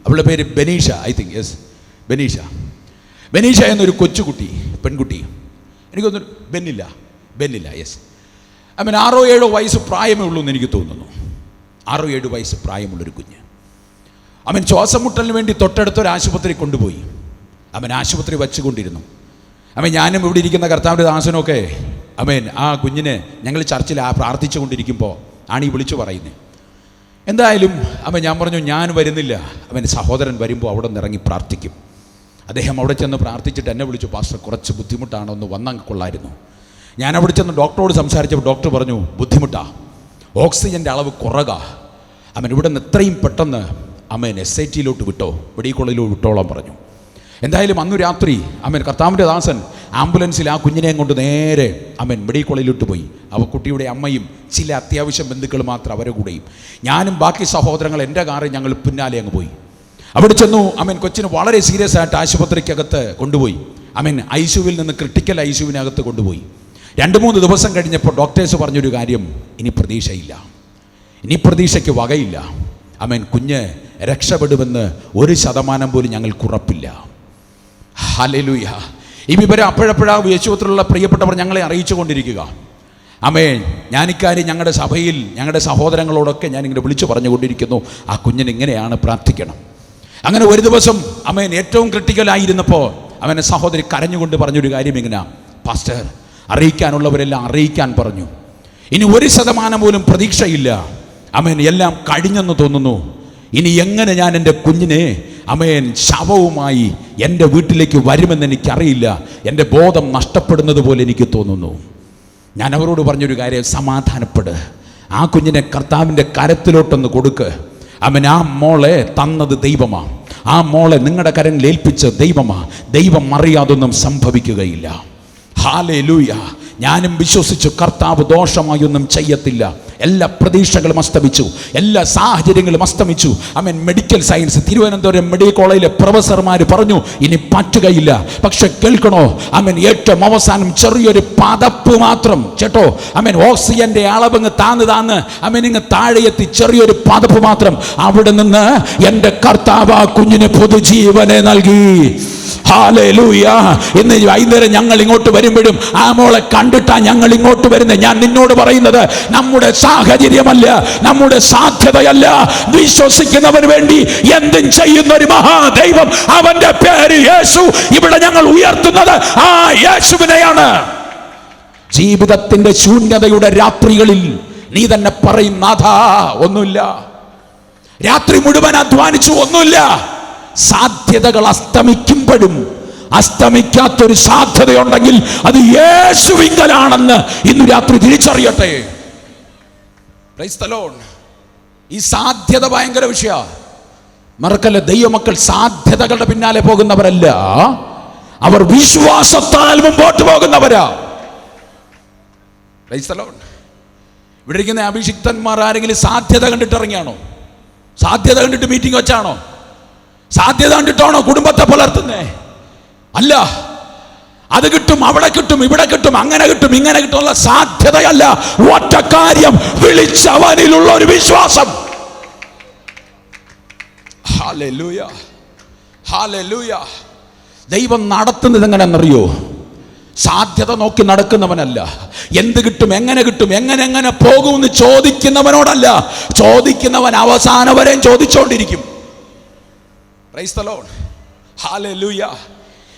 അവളുടെ പേര് ബനീഷ, ഐ തിങ്ക്, യെസ്, ബനീഷ എന്നൊരു കൊച്ചുകുട്ടി, പെൺകുട്ടി. എനിക്കൊന്നും ബെന്നില്ല, യെസ്. 6-7 വയസ്സ് പ്രായമേ ഉള്ളൂ എന്ന് എനിക്ക് തോന്നുന്നു. 6-7 വയസ്സ് പ്രായമുള്ളൊരു കുഞ്ഞ്. ശ്വാസം മുട്ടലിന് വേണ്ടി തൊട്ടടുത്തൊരു ആശുപത്രി കൊണ്ടുപോയി. ആശുപത്രി വച്ചുകൊണ്ടിരുന്നു. ഞാനും ഇവിടെ ഇരിക്കുന്ന കർത്താവിൻ്റെ ദാസനൊക്കെ ആ കുഞ്ഞിനെ ഞങ്ങൾ ചർച്ചിൽ പ്രാർത്ഥിച്ചു കൊണ്ടിരിക്കുമ്പോൾ ആണ് ഈ വിളിച്ചു പറയുന്നത്. എന്തായാലും ഞാൻ പറഞ്ഞു, ഞാൻ വരുന്നില്ല, സഹോദരൻ വരുമ്പോൾ അവിടെ നിന്ന് ഇറങ്ങി പ്രാർത്ഥിക്കും. അദ്ദേഹം അവിടെ ചെന്ന് പ്രാർത്ഥിച്ചിട്ട് എന്നെ വിളിച്ചു, പാസ്റ്റർ കുറച്ച് ബുദ്ധിമുട്ടാണ്, ഒന്ന് വന്നാൽ കൊള്ളായിരുന്നു. ഞാൻ അവിടെ ചെന്ന് ഡോക്ടറോട് സംസാരിച്ചപ്പോൾ ഡോക്ടർ പറഞ്ഞു, ബുദ്ധിമുട്ടാ, ഓക്സിജൻ്റെ അളവ് കുറക. ഇവിടെ നിന്ന് എത്രയും പെട്ടെന്ന് SITയിലോട്ട് വിട്ടോ, മെഡിക്കൽ കോളേജിലോട്ട് വിട്ടോളാൻ പറഞ്ഞു. എന്തായാലും അന്നു രാത്രി കർത്താവിൻ്റെ ദാസൻ ആംബുലൻസിൽ ആ കുഞ്ഞിനെയും കൊണ്ട് നേരെ മെഡിക്കൽ കോളേജിലോട്ട് പോയി. കുട്ടിയുടെ അമ്മയും ചില അത്യാവശ്യം ബന്ധുക്കൾ മാത്രം അവരെ കൂടെയും ഞാനും ബാക്കി സഹോദരങ്ങൾ എൻ്റെ കാറിൽ ഞങ്ങൾ പിന്നാലെ അങ്ങ് പോയി. അവിടെ ചെന്നു കൊച്ചിന് വളരെ സീരിയസ് ആയിട്ട് ആശുപത്രിക്കകത്ത് കൊണ്ടുപോയി. ICUവിൽ നിന്ന് ക്രിട്ടിക്കൽ ICUവിനകത്ത് കൊണ്ടുപോയി. 2-3 ദിവസം കഴിഞ്ഞപ്പോൾ ഡോക്ടേഴ്സ് പറഞ്ഞൊരു കാര്യം, ഇനി പ്രതീക്ഷയില്ല, ഇനി പ്രതീക്ഷയ്ക്ക് വകയില്ല. കുഞ്ഞ് രക്ഷപ്പെടുമെന്ന് 1% പോലും ഞങ്ങൾക്ക് ഉറപ്പില്ല. ഹല്ലേലൂയ. ഈ വിവരം അപ്പോഴപ്പോഴാ യേശുവിലുള്ള പ്രിയപ്പെട്ടവർ ഞങ്ങളെ അറിയിച്ചു കൊണ്ടിരിക്കുക. ഞാനിക്കാര്യം ഞങ്ങളുടെ സഭയിൽ ഞങ്ങളുടെ സഹോദരങ്ങളോടൊക്കെ ഞാനിങ്ങനെ വിളിച്ചു പറഞ്ഞുകൊണ്ടിരിക്കുന്നു, ആ കുഞ്ഞിന് ഇങ്ങനെയാണ് പ്രാർത്ഥിക്കണം. അങ്ങനെ ഒരു ദിവസം ഏറ്റവും ക്രിട്ടിക്കലായിരുന്നപ്പോൾ സഹോദരി കരഞ്ഞുകൊണ്ട് പറഞ്ഞൊരു കാര്യം ഇങ്ങനെ, പാസ്റ്റർ, അറിയിക്കാനുള്ളവരെല്ലാം അറിയിക്കാൻ പറഞ്ഞു, ഇനി 1% പോലും പ്രതീക്ഷയില്ല. എല്ലാം കഴിഞ്ഞെന്ന് തോന്നുന്നു. ഇനി എങ്ങനെ ഞാൻ എൻ്റെ കുഞ്ഞിനെ ശവവുമായി എൻ്റെ വീട്ടിലേക്ക് വരുമെന്ന് എനിക്കറിയില്ല. എൻ്റെ ബോധം നഷ്ടപ്പെടുന്നത് പോലെ എനിക്ക് തോന്നുന്നു. ഞാൻ അവരോട് പറഞ്ഞൊരു കാര്യം, സമാധാനപ്പെട്, ആ കുഞ്ഞിനെ കർത്താവിൻ്റെ കരത്തിലോട്ടൊന്ന് കൊടുക്ക്. ആ മോളെ തന്നത് ദൈവമാണ്, ആ മോളെ നിങ്ങളുടെ കരങ്ങളിൽ ഏൽപ്പിച്ച ദൈവമാണ്. ദൈവം അറിയാതൊന്നും സംഭവിക്കുകയില്ല. ഹല്ലേലൂയ. ഞാനും വിശ്വസിച്ചു കർത്താവ് ദോഷമായൊന്നും ചെയ്യത്തില്ല. എല്ലാ പ്രതീക്ഷകളും അസ്തമിച്ചു, എല്ലാ സാഹചര്യങ്ങളും അസ്തമിച്ചു. ആമേൻ. മെഡിക്കൽ സയൻസ് തിരുവനന്തപുരം മെഡിക്കൽ കോളേജിലെ പ്രൊഫസർമാർ പറഞ്ഞു ഇനി പറ്റുകയില്ല. പക്ഷെ കേൾക്കണോ, ആമേൻ, ഏറ്റവും അവസാനം ചെറിയൊരു പതപ്പ് മാത്രം ചേട്ടോ, ആമേൻ, ഓക്സിജന്റെ അളവങ്ങ് താന്ന് ആമേൻ ഇങ്ങ് താഴെ എത്തി, ചെറിയൊരു പതപ്പ് മാത്രം. അവിടെ നിന്ന് എൻ്റെ കർത്താവ് ആ കുഞ്ഞിന് പുതുജീവനെ നൽകി. ഹല്ലേലൂയ. ഇന്ന് വൈകുന്നേരം ഞങ്ങൾ ഇങ്ങോട്ട് വരുമ്പോഴും ആ മോളെ കണ്ടിട്ടാ ഞങ്ങൾ ഇങ്ങോട്ട് വരുന്നത്. ഞാൻ നിന്നോട് പറയുന്നത് നമ്മുടെ സാഹചര്യമല്ല, നമ്മുടെ സാധ്യതയല്ല, വിശ്വസിക്കുന്നവന് വേണ്ടി എന്തും ചെയ്യുന്ന ഒരു മഹാദൈവം, അവന്റെ പേര് യേശു. ഇവിടെ ഞങ്ങൾ ഉയർത്തുന്നത് ആ യേശുവിനെയാണ്. ജീവിതത്തിന്റെ ശൂന്യതയുടെ രാത്രികളിൽ നീ തന്നെ പറയും, നാഥാ ഒന്നുമില്ല, രാത്രി മുഴുവൻ അധ്വാനിച്ചു ഒന്നുമില്ല. സാധ്യതകൾ അസ്തമിക്കുമ്പോഴും അസ്തമിക്കാത്തൊരു സാധ്യതയുണ്ടെങ്കിൽ അത് യേശുവിങ്കലാണെന്ന് ഇന്ന് രാത്രി തിരിച്ചറിയട്ടെ. Price the Lord. ഈ സാധ്യത ഭയങ്കര വിഷയമാണ്. മറക്കല്ല, ദൈവമക്കൾ സാധ്യതകളുടെ പിന്നാലെ പോകുന്നവരല്ല, അവർ വിശ്വാസത്താൽ മുമ്പോട്ട് പോകുന്നവരാ. Price the Lord. ഇവിടെ ഇരിക്കുന്ന അഭിഷിക്തന്മാർ ആരെങ്കിലും സാധ്യത കണ്ടിട്ട് ഇറങ്ങിയാണോ? സാധ്യത കണ്ടിട്ട് മീറ്റിംഗ് വെച്ചാണോ? സാധ്യത കണ്ടിട്ടാണോ കുടുംബത്തെ പുലർത്തുന്നേ? അല്ല. അത് കിട്ടും, അവിടെ കിട്ടും, ഇവിടെ കിട്ടും, അങ്ങനെ കിട്ടും, ഇങ്ങനെ കിട്ടും സാധ്യതയല്ല. ഒറ്റ കാര്യം, വിളിച്ചവനിലുള്ള ഒരു വിശ്വാസം. Hallelujah, hallelujah. ദൈവം നടത്തുന്നത് എങ്ങനെയെന്നറിയോ? സാധ്യത നോക്കി നടക്കുന്നവനല്ല. എന്ത് കിട്ടും, എങ്ങനെ കിട്ടും, എങ്ങനെ പോകുമെന്ന് ചോദിക്കുന്നവനോടല്ല. ചോദിക്കുന്നവൻ അവസാനം വരെയും ചോദിച്ചോണ്ടിരിക്കും. Praise the Lord. ഹല്ലേലൂയ.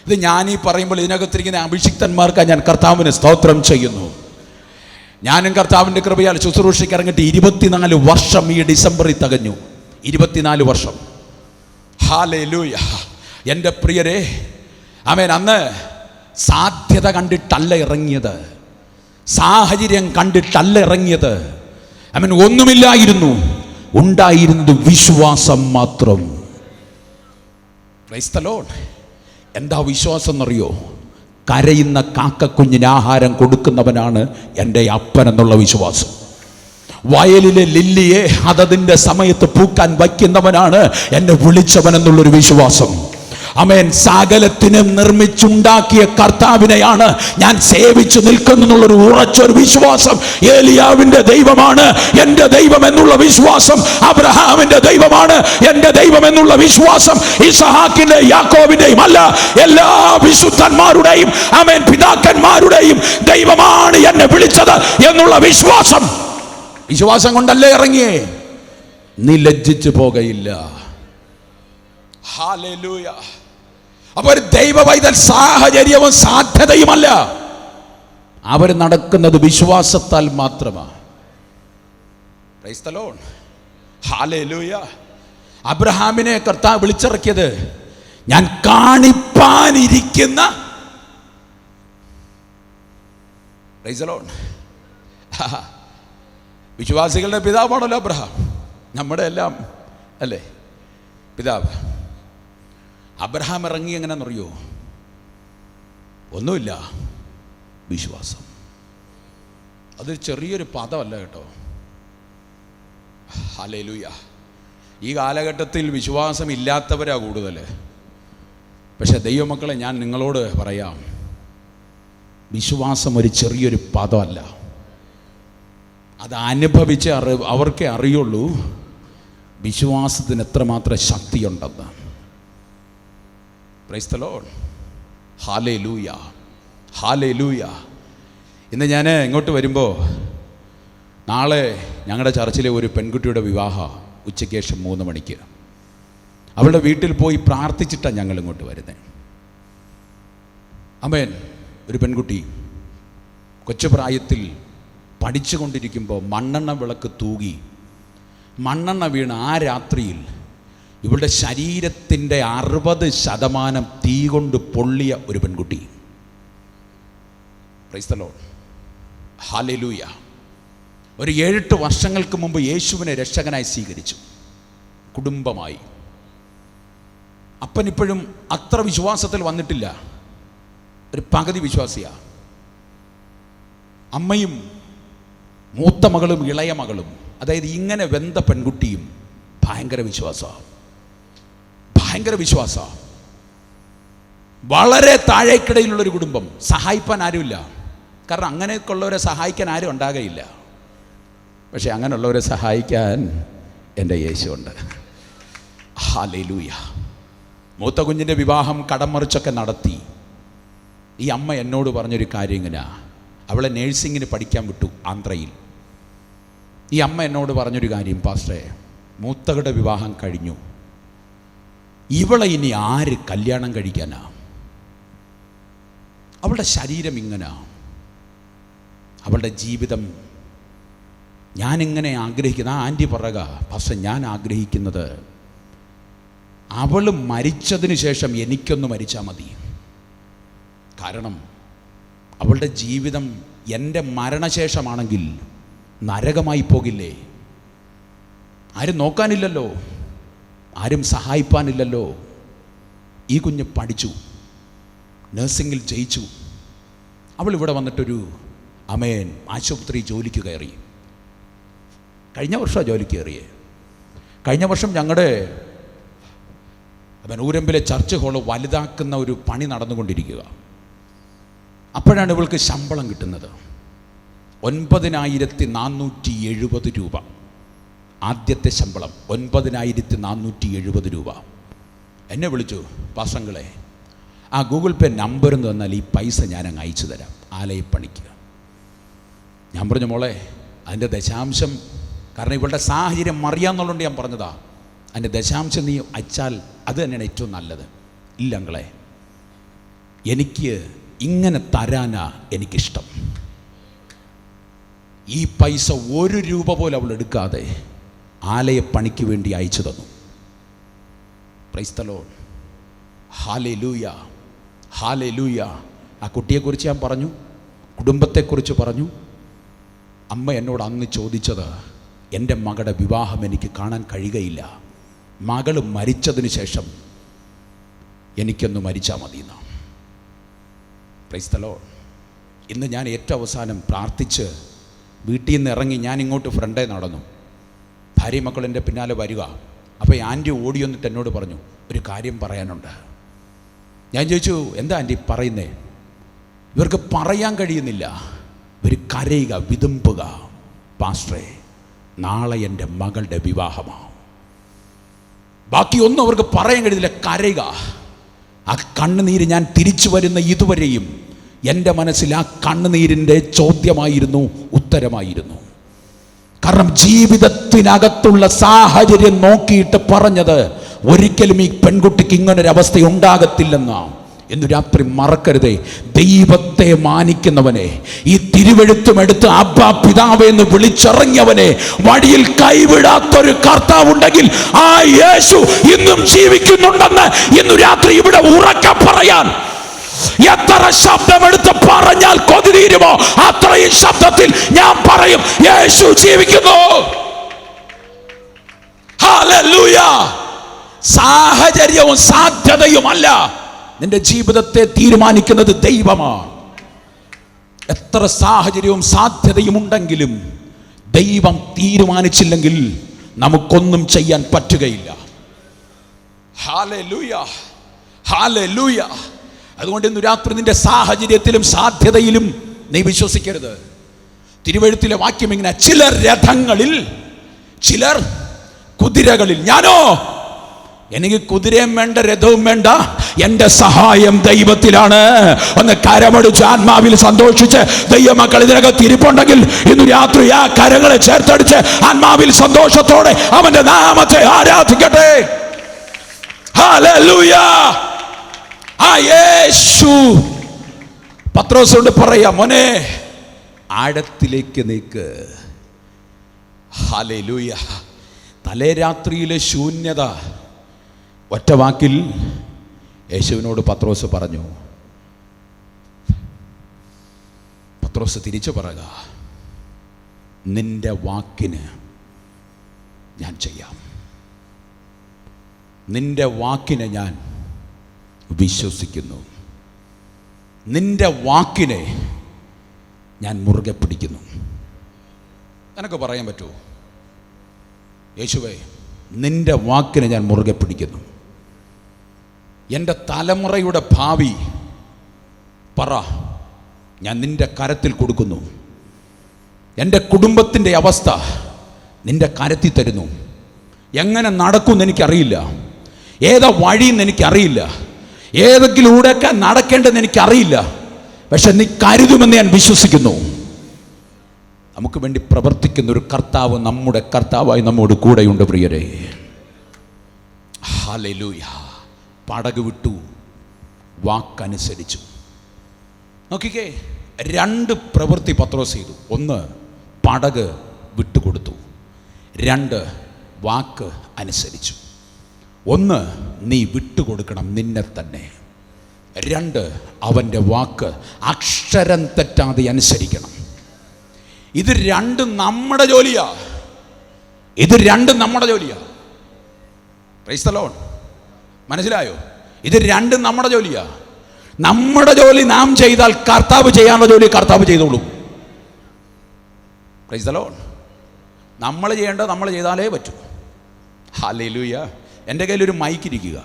ഇത് ഞാനീ പറയുമ്പോൾ ഇതിനകത്തിരിക്കുന്ന അഭിഷിക്തന്മാർക്ക് ഞാൻ കർത്താവിന് സ്തോത്രം ചെയ്യുന്നു. ഞാനും കർത്താവിൻ്റെ കൃപയാൽ ശുശ്രൂഷയ്ക്ക് ഇറങ്ങിയിട്ട് 24 വർഷം ഈ ഡിസംബറിൽ തികഞ്ഞു. 24 വർഷം. ഹല്ലേലൂയ. എൻ്റെ പ്രിയരെ, ആമേൻ, അന്ന് സാധ്യത കണ്ടിട്ടല്ല ഇറങ്ങിയത്, സാഹചര്യം കണ്ടിട്ടല്ല ഇറങ്ങിയത്. ആമേൻ. ഒന്നുമില്ലായിരുന്നു, ഉണ്ടായിരുന്നത് വിശ്വാസം മാത്രം. Price the Lord. എന്താ വിശ്വാസം എന്നറിയോ? കരയുന്ന കാക്കക്കുഞ്ഞിന് ആഹാരം കൊടുക്കുന്നവനാണ് എൻ്റെ അപ്പൻ എന്നുള്ള വിശ്വാസം. വയലിലെ ലില്ലിയെ അതതിൻ്റെ സമയത്ത് പൂക്കാൻ വയ്ക്കുന്നവനാണ് എന്നെ വിളിച്ചവൻ എന്നുള്ളൊരു വിശ്വാസം. ആമേൻ. സകലത്തിനും നിർമ്മിച്ചുണ്ടാക്കിയ കർത്താവിനെയാണ് ഞാൻ സേവിച്ചു നിൽക്കുന്നുള്ളൊരു ഉറച്ചൊരു വിശ്വാസം. ഏലിയാവിന്റെ ദൈവമാണ് എൻ്റെ ദൈവം എന്നുള്ള വിശ്വാസം. അബ്രഹാമിന്റെ ദൈവമാണ് എൻ്റെ ദൈവം എന്നുള്ള വിശ്വാസം. ഇസഹാക്കിന്റെ യാക്കോബിന്റെയും അല്ല, എല്ലാ വിശുദ്ധന്മാരുടെയും, ആമേൻ, പിതാക്കന്മാരുടെയും ദൈവമാണ് എന്നെ വിളിച്ചത് എന്നുള്ള വിശ്വാസം. വിശ്വാസം കൊണ്ടല്ലേ ഇറങ്ങിയേ. നീ ലജ്ജിച്ചു പോകയില്ല. ഹല്ലേലൂയ. അപ്പോൾ ഒരു ദൈവ പൈതൽ സാഹചര്യവും സാധ്യതയുമല്ല, അവർ നടക്കുന്നത് വിശ്വാസത്താൽ മാത്രമാണ്. Price the Lord. ഹല്ലേലൂയ. അബ്രഹാമിനെ കർത്താവ് വിളിച്ചിറക്കിയത് ഞാൻ കാണിപ്പാനിരിക്കുന്ന, പ്രൈസ് ദി ലോർഡ്, വിശ്വാസികളുടെ പിതാവാണല്ലോ അബ്രഹാം, നമ്മുടെ എല്ലാം അല്ലേ പിതാവ്. അബ്രഹാം ഇറങ്ങി എങ്ങനെയെന്നറിയോ? ഒന്നുമില്ല, വിശ്വാസം. അതൊരു ചെറിയൊരു പദമല്ല കേട്ടോ. ഹല്ലേലൂയ. ഈ കാലഘട്ടത്തിൽ വിശ്വാസം ഇല്ലാത്തവരാ കൂടുതൽ. പക്ഷെ ദൈവമക്കളെ, ഞാൻ നിങ്ങളോട് പറയാം, വിശ്വാസം ഒരു ചെറിയൊരു പദമല്ല. അത് അനുഭവിച്ച് അവർക്കേ അറിയുള്ളൂ വിശ്വാസത്തിന് എത്രമാത്രം ശക്തിയുണ്ടെന്ന്. Praise the Lord. ഹല്ലേലൂയ, ഹല്ലേലൂയ. ഇന്ന് ഞാൻ ഇങ്ങോട്ട് വരുമ്പോൾ, നാളെ ഞങ്ങളുടെ ചർച്ചിലെ ഒരു പെൺകുട്ടിയുടെ വിവാഹം ഉച്ചയ്ക്ക് ശേഷം 3 മണിക്ക്. അവളുടെ വീട്ടിൽ പോയി പ്രാർത്ഥിച്ചിട്ടാണ് ഞങ്ങൾ ഇങ്ങോട്ട് വരുന്നത്. ആമേൻ. ഒരു പെൺകുട്ടി കൊച്ചുപ്രായത്തിൽ പഠിച്ചുകൊണ്ടിരിക്കുമ്പോൾ മണ്ണെണ്ണ വിളക്ക് തൂകി മണ്ണെണ്ണ വീണ് ആ രാത്രിയിൽ ഇവളുടെ ശരീരത്തിൻ്റെ 60% തീ കൊണ്ട് പൊള്ളിയ ഒരു പെൺകുട്ടി. Price the Lord. ഹല്ലേലൂയ. ഒരു 7-8 വർഷങ്ങൾക്ക് മുമ്പ് യേശുവിനെ രക്ഷകനായി സ്വീകരിച്ചു, കുടുംബമായി. അപ്പനിപ്പോഴും അത്ര വിശ്വാസത്തിൽ വന്നിട്ടില്ല, ഒരു പകുതി വിശ്വാസിയാണ്. അമ്മയും മൂത്ത മകളും ഇളയ മകളും, അതായത് ഇങ്ങനെ വെന്ത പെൺകുട്ടിയും ഭയങ്കര വിശ്വാസമാണ്. വളരെ താഴേക്കിടയിലുള്ളൊരു കുടുംബം. സഹായിപ്പാൻ ആരുമില്ല. കാരണം അങ്ങനെയൊക്കെയുള്ളവരെ സഹായിക്കാൻ ആരും ഉണ്ടാകയില്ല. പക്ഷെ അങ്ങനെയുള്ളവരെ സഹായിക്കാൻ എൻ്റെ യേശുവുണ്ട്. ഹല്ലേലൂയ. മൂത്ത കുഞ്ഞിൻ്റെ വിവാഹം കടം മറിച്ചൊക്കെ നടത്തി. ഈ അമ്മ എന്നോട് പറഞ്ഞൊരു കാര്യം ഇങ്ങനെ, അവളെ നേഴ്സിങ്ങിന് പഠിക്കാൻ വിട്ടു ആന്ധ്രയിൽ. ഈ അമ്മ എന്നോട് പറഞ്ഞൊരു കാര്യം, പാസ്റ്ററെ, മൂത്തകളുടെ വിവാഹം കഴിഞ്ഞു, ഇവളെ ഇനി ആര് കല്യാണം കഴിക്കാനാ? അവളുടെ ശരീരം ഇങ്ങനെ, അവളുടെ ജീവിതം ഞാനിങ്ങനെ ആഗ്രഹിക്കുന്ന. ആ ആൻറ്റി പറയുക, പക്ഷെ ഞാൻ ആഗ്രഹിക്കുന്നത് അവൾ മരിച്ചതിന് ശേഷം എനിക്കൊന്ന് മരിച്ചാൽ മതി. കാരണം അവളുടെ ജീവിതം എൻ്റെ മരണശേഷമാണെങ്കിൽ നരകമായി പോകില്ലേ? ആരും നോക്കാനില്ലല്ലോ, ആരും സഹായിപ്പാനില്ലല്ലോ. ഈ കുഞ്ഞ് പഠിച്ചു, നഴ്സിംഗിൽ ജയിച്ചു. അവൾ ഇവിടെ വന്നിട്ടൊരു ആശുപത്രി ജോലിക്ക് കയറി. കഴിഞ്ഞ വർഷമാണ് ജോലിക്ക് കയറിയേ. കഴിഞ്ഞ വർഷം ഞങ്ങളുടെ ഊരമ്പിലെ ചർച്ച് ഹോള് വലുതാക്കുന്ന ഒരു പണി നടന്നുകൊണ്ടിരിക്കുക. അപ്പോഴാണ് ഇവൾക്ക് ശമ്പളം കിട്ടുന്നത്. 9,470 രൂപ ആദ്യത്തെ ശമ്പളം. 9,470 രൂപ. എന്നെ വിളിച്ചു, പാസ്റ്റങ്ങളെ ആ ഗൂഗിൾ പേ നമ്പർ എന്ന് തന്നാൽ ഈ പൈസ ഞാൻ അങ്ങ് അയച്ചു തരാം, ആലയപ്പണിക്ക്. ഞാൻ പറഞ്ഞു, മോളെ അതിൻ്റെ ദശാംശം, കാരണം ഇവളുടെ സാഹചര്യം അറിയാമെന്നുള്ളതുകൊണ്ട് ഞാൻ പറഞ്ഞതാ, അതിൻ്റെ ദശാംശം നീ അയച്ചാൽ അത് തന്നെയാണ് ഏറ്റവും നല്ലത്. ഇല്ല അങ്ങളെ, എനിക്ക് ഇങ്ങനെ തരാനാ എനിക്കിഷ്ടം. ഈ പൈസ 1 രൂപ പോലും അവൾ എടുക്കാതെ ആലയപ്പണിക്ക് വേണ്ടി അയച്ചു തന്നു. Price the Lord. ഹല്ലേലൂയ, ഹല്ലേലൂയ. ആ കുട്ടിയെക്കുറിച്ച് ഞാൻ പറഞ്ഞു, കുടുംബത്തെക്കുറിച്ച് പറഞ്ഞു. അമ്മ എന്നോട് അന്ന് ചോദിച്ചത്, എൻ്റെ മകളുടെ വിവാഹം എനിക്ക് കാണാൻ കഴിയുകയില്ല, മകൾ മരിച്ചതിന് ശേഷം എനിക്കൊന്ന് മരിച്ചാൽ മതി എന്നാണ്. Price the Lord. ഇന്ന് ഞാൻ ഏറ്റവും അവസാനം പ്രാർത്ഥിച്ച് വീട്ടിൽ നിന്ന് ഇറങ്ങി ഞാൻ ഇങ്ങോട്ട് ഫ്രണ്ടേ നടന്നു. ഭാര്യ മക്കൾ എൻ്റെ പിന്നാലെ വരിക. അപ്പോൾ ആൻറ്റി ഓടി വന്നിട്ട് എന്നോട് പറഞ്ഞു, ഒരു കാര്യം പറയാനുണ്ട്. ഞാൻ ചോദിച്ചു, എന്താ ആൻറ്റി പറയുന്നേ? ഇവർക്ക് പറയാൻ കഴിയുന്നില്ല, ഇവർ കരയുക, വിതുമ്പുക. പാസ്റ്ററെ, നാളെ എൻ്റെ മകളുടെ വിവാഹമാണ്. ബാക്കിയൊന്നും അവർക്ക് പറയാൻ കഴിയുന്നില്ല, കരയുക. ആ കണ്ണുനീര് ഞാൻ തിരിച്ചു വരുന്ന ഇതുവരെയും എൻ്റെ മനസ്സിൽ ആ കണ്ണുനീരിൻ്റെ ചോദ്യമായിരുന്നു, ഉത്തരമായിരുന്നു. കാരണം ജീവിതത്തിനകത്തുള്ള സാഹചര്യം നോക്കിയിട്ട് പറഞ്ഞത്, ഒരിക്കലും ഈ പെൺകുട്ടിക്ക് ഇങ്ങനൊരവസ്ഥ ഉണ്ടാകത്തില്ലെന്നാണ്. ഇന്ന് രാത്രി മറക്കരുതേ, ദൈവത്തെ മാനിക്കുന്നവനെ, ഈ തിരുവെഴുത്തുമെടുത്ത് അബ്ബാ പിതാവേ എന്ന് വിളിച്ചിറങ്ങിയവനെ, വഴിയിൽ കൈവിടാത്തൊരു കർത്താവുണ്ടെങ്കിൽ ആ യേശു ഇന്നും ജീവിക്കുന്നുണ്ടെന്ന് ഇന്ന് രാത്രി ഇവിടെ ഉറക്കെ പറയാൻ എത്ര ശബ്ദമെടുത്ത് പറഞ്ഞാൽ കൊതി തീരുമോ? അത്രയും ശബ്ദത്തിൽ ഞാൻ പറയും, യേശു ജീവിക്കുന്നു. ഹല്ലേലൂയ. സാഹചര്യവും സാധ്യതയുമല്ല നിന്റെ ജീവിതത്തെ തീരുമാനിക്കുന്നത് ദൈവമാണ്. എത്ര സാഹചര്യവും സാധ്യതയും ഉണ്ടെങ്കിലും ദൈവം തീരുമാനിച്ചില്ലെങ്കിൽ നമുക്കൊന്നും ചെയ്യാൻ പറ്റുകയില്ല. Hallelujah, hallelujah. അതുകൊണ്ട് ഇന്ന് രാത്രി നിന്റെ സാഹചര്യത്തിലും സാധ്യതയിലും നീ വിശ്വസിക്കരുത്. തിരുവെഴുത്തിലെ വാക്യം ഇങ്ങനെ, ചിലർ രഥങ്ങളിൽ, ചിലർ കുതിരകളിൽ. ഞാനോ, എനിക്ക് കുതിരയും വേണ്ട, രഥവും വേണ്ട, എൻ്റെ സഹായം ദൈവത്തിലാണ്. ഒന്ന് കരമടിച്ച് ആത്മാവിൽ സന്തോഷിച്ച്, ദൈവമക്കൾ ഇതിനകത്ത് ഇരിപ്പുണ്ടെങ്കിൽ ഇന്ന് രാത്രി ആ കരങ്ങളെ ചേർത്തടിച്ച് ആത്മാവിൽ സന്തോഷത്തോടെ അവന്റെ നാമത്തെ ആരാധിക്കട്ടെ. ഹല്ലേലൂയ. ആ യേശു പത്രോസോട് പറയാ, മോനെ ആഴത്തിലേക്ക് നീക്ക്. ഹല്ലേലൂയ. തലേ രാത്രിയിലെ ശൂന്യത ഒറ്റ വാക്കിൽ യേശുവിനോട് പത്രോസ് പറഞ്ഞു. പത്രോസ് തിരിച്ചു പറയുക, നിന്റെ വാക്കിന് ഞാൻ ചെയ്യാം, നിന്റെ വാക്കിനെ ഞാൻ വിശ്വസിക്കുന്നു, നിന്റെ വാക്കിനെ ഞാൻ മുറുകെ പിടിക്കുന്നു. നിനക്ക് പറയാൻ പറ്റുമോ? യേശുവേ, നിൻ്റെ വാക്കിനെ ഞാൻ മുറുകെ പിടിക്കുന്നു. എൻ്റെ തലമുറയുടെ ഭാവി പറ ഞാൻ നിൻ്റെ കരത്തിൽ കൊടുക്കുന്നു. എൻ്റെ കുടുംബത്തിൻ്റെ അവസ്ഥ നിൻ്റെ കരത്തിൽ തരുന്നു. എങ്ങനെ നടക്കുമെന്ന് എനിക്കറിയില്ല, ഏതാ വഴിയെന്ന് എനിക്കറിയില്ല, ഏതെങ്കിലൂടെയൊക്കെ നടക്കേണ്ടതെന്ന് എനിക്കറിയില്ല. പക്ഷെ നീ കരുതുമെന്ന് ഞാൻ വിശ്വസിക്കുന്നു. നമുക്ക് വേണ്ടി പ്രവർത്തിക്കുന്ന ഒരു കർത്താവ് നമ്മുടെ കർത്താവായി നമ്മോട് കൂടെയുണ്ട് പ്രിയരെ. ഹല്ലേലൂയ. പടക് വിട്ടു, വാക്കനുസരിച്ചു. നോക്കിക്കേ, 2 പ്രവൃത്തി പത്രോസ് ചെയ്തു. 1, പടക് വിട്ടുകൊടുത്തു. 2, വാക്ക് അനുസരിച്ചു. 1, നീ വിട്ടുകൊടുക്കണം നിന്നെ തന്നെ. 2, അവൻ്റെ വാക്ക് അക്ഷരം തെറ്റാതെ അനുസരിക്കണം. ഇത് 2 നമ്മുടെ ജോലിയാ. ഇത് 2 നമ്മുടെ ജോലിയാ. Price the Lord. മനസ്സിലായോ? ഇത് 2 നമ്മുടെ ജോലിയാ. നമ്മുടെ ജോലി നാം ചെയ്താൽ കർത്താവ് ചെയ്യാനുള്ള ജോലി കർത്താവ് ചെയ്തോളൂ. Price the Lord. നമ്മൾ ചെയ്യേണ്ടത് നമ്മൾ ചെയ്താലേ പറ്റൂ. ഹല്ലേലൂയ. എൻ്റെ കയ്യിലൊരു മൈക്ക് ഇരിക്കുക.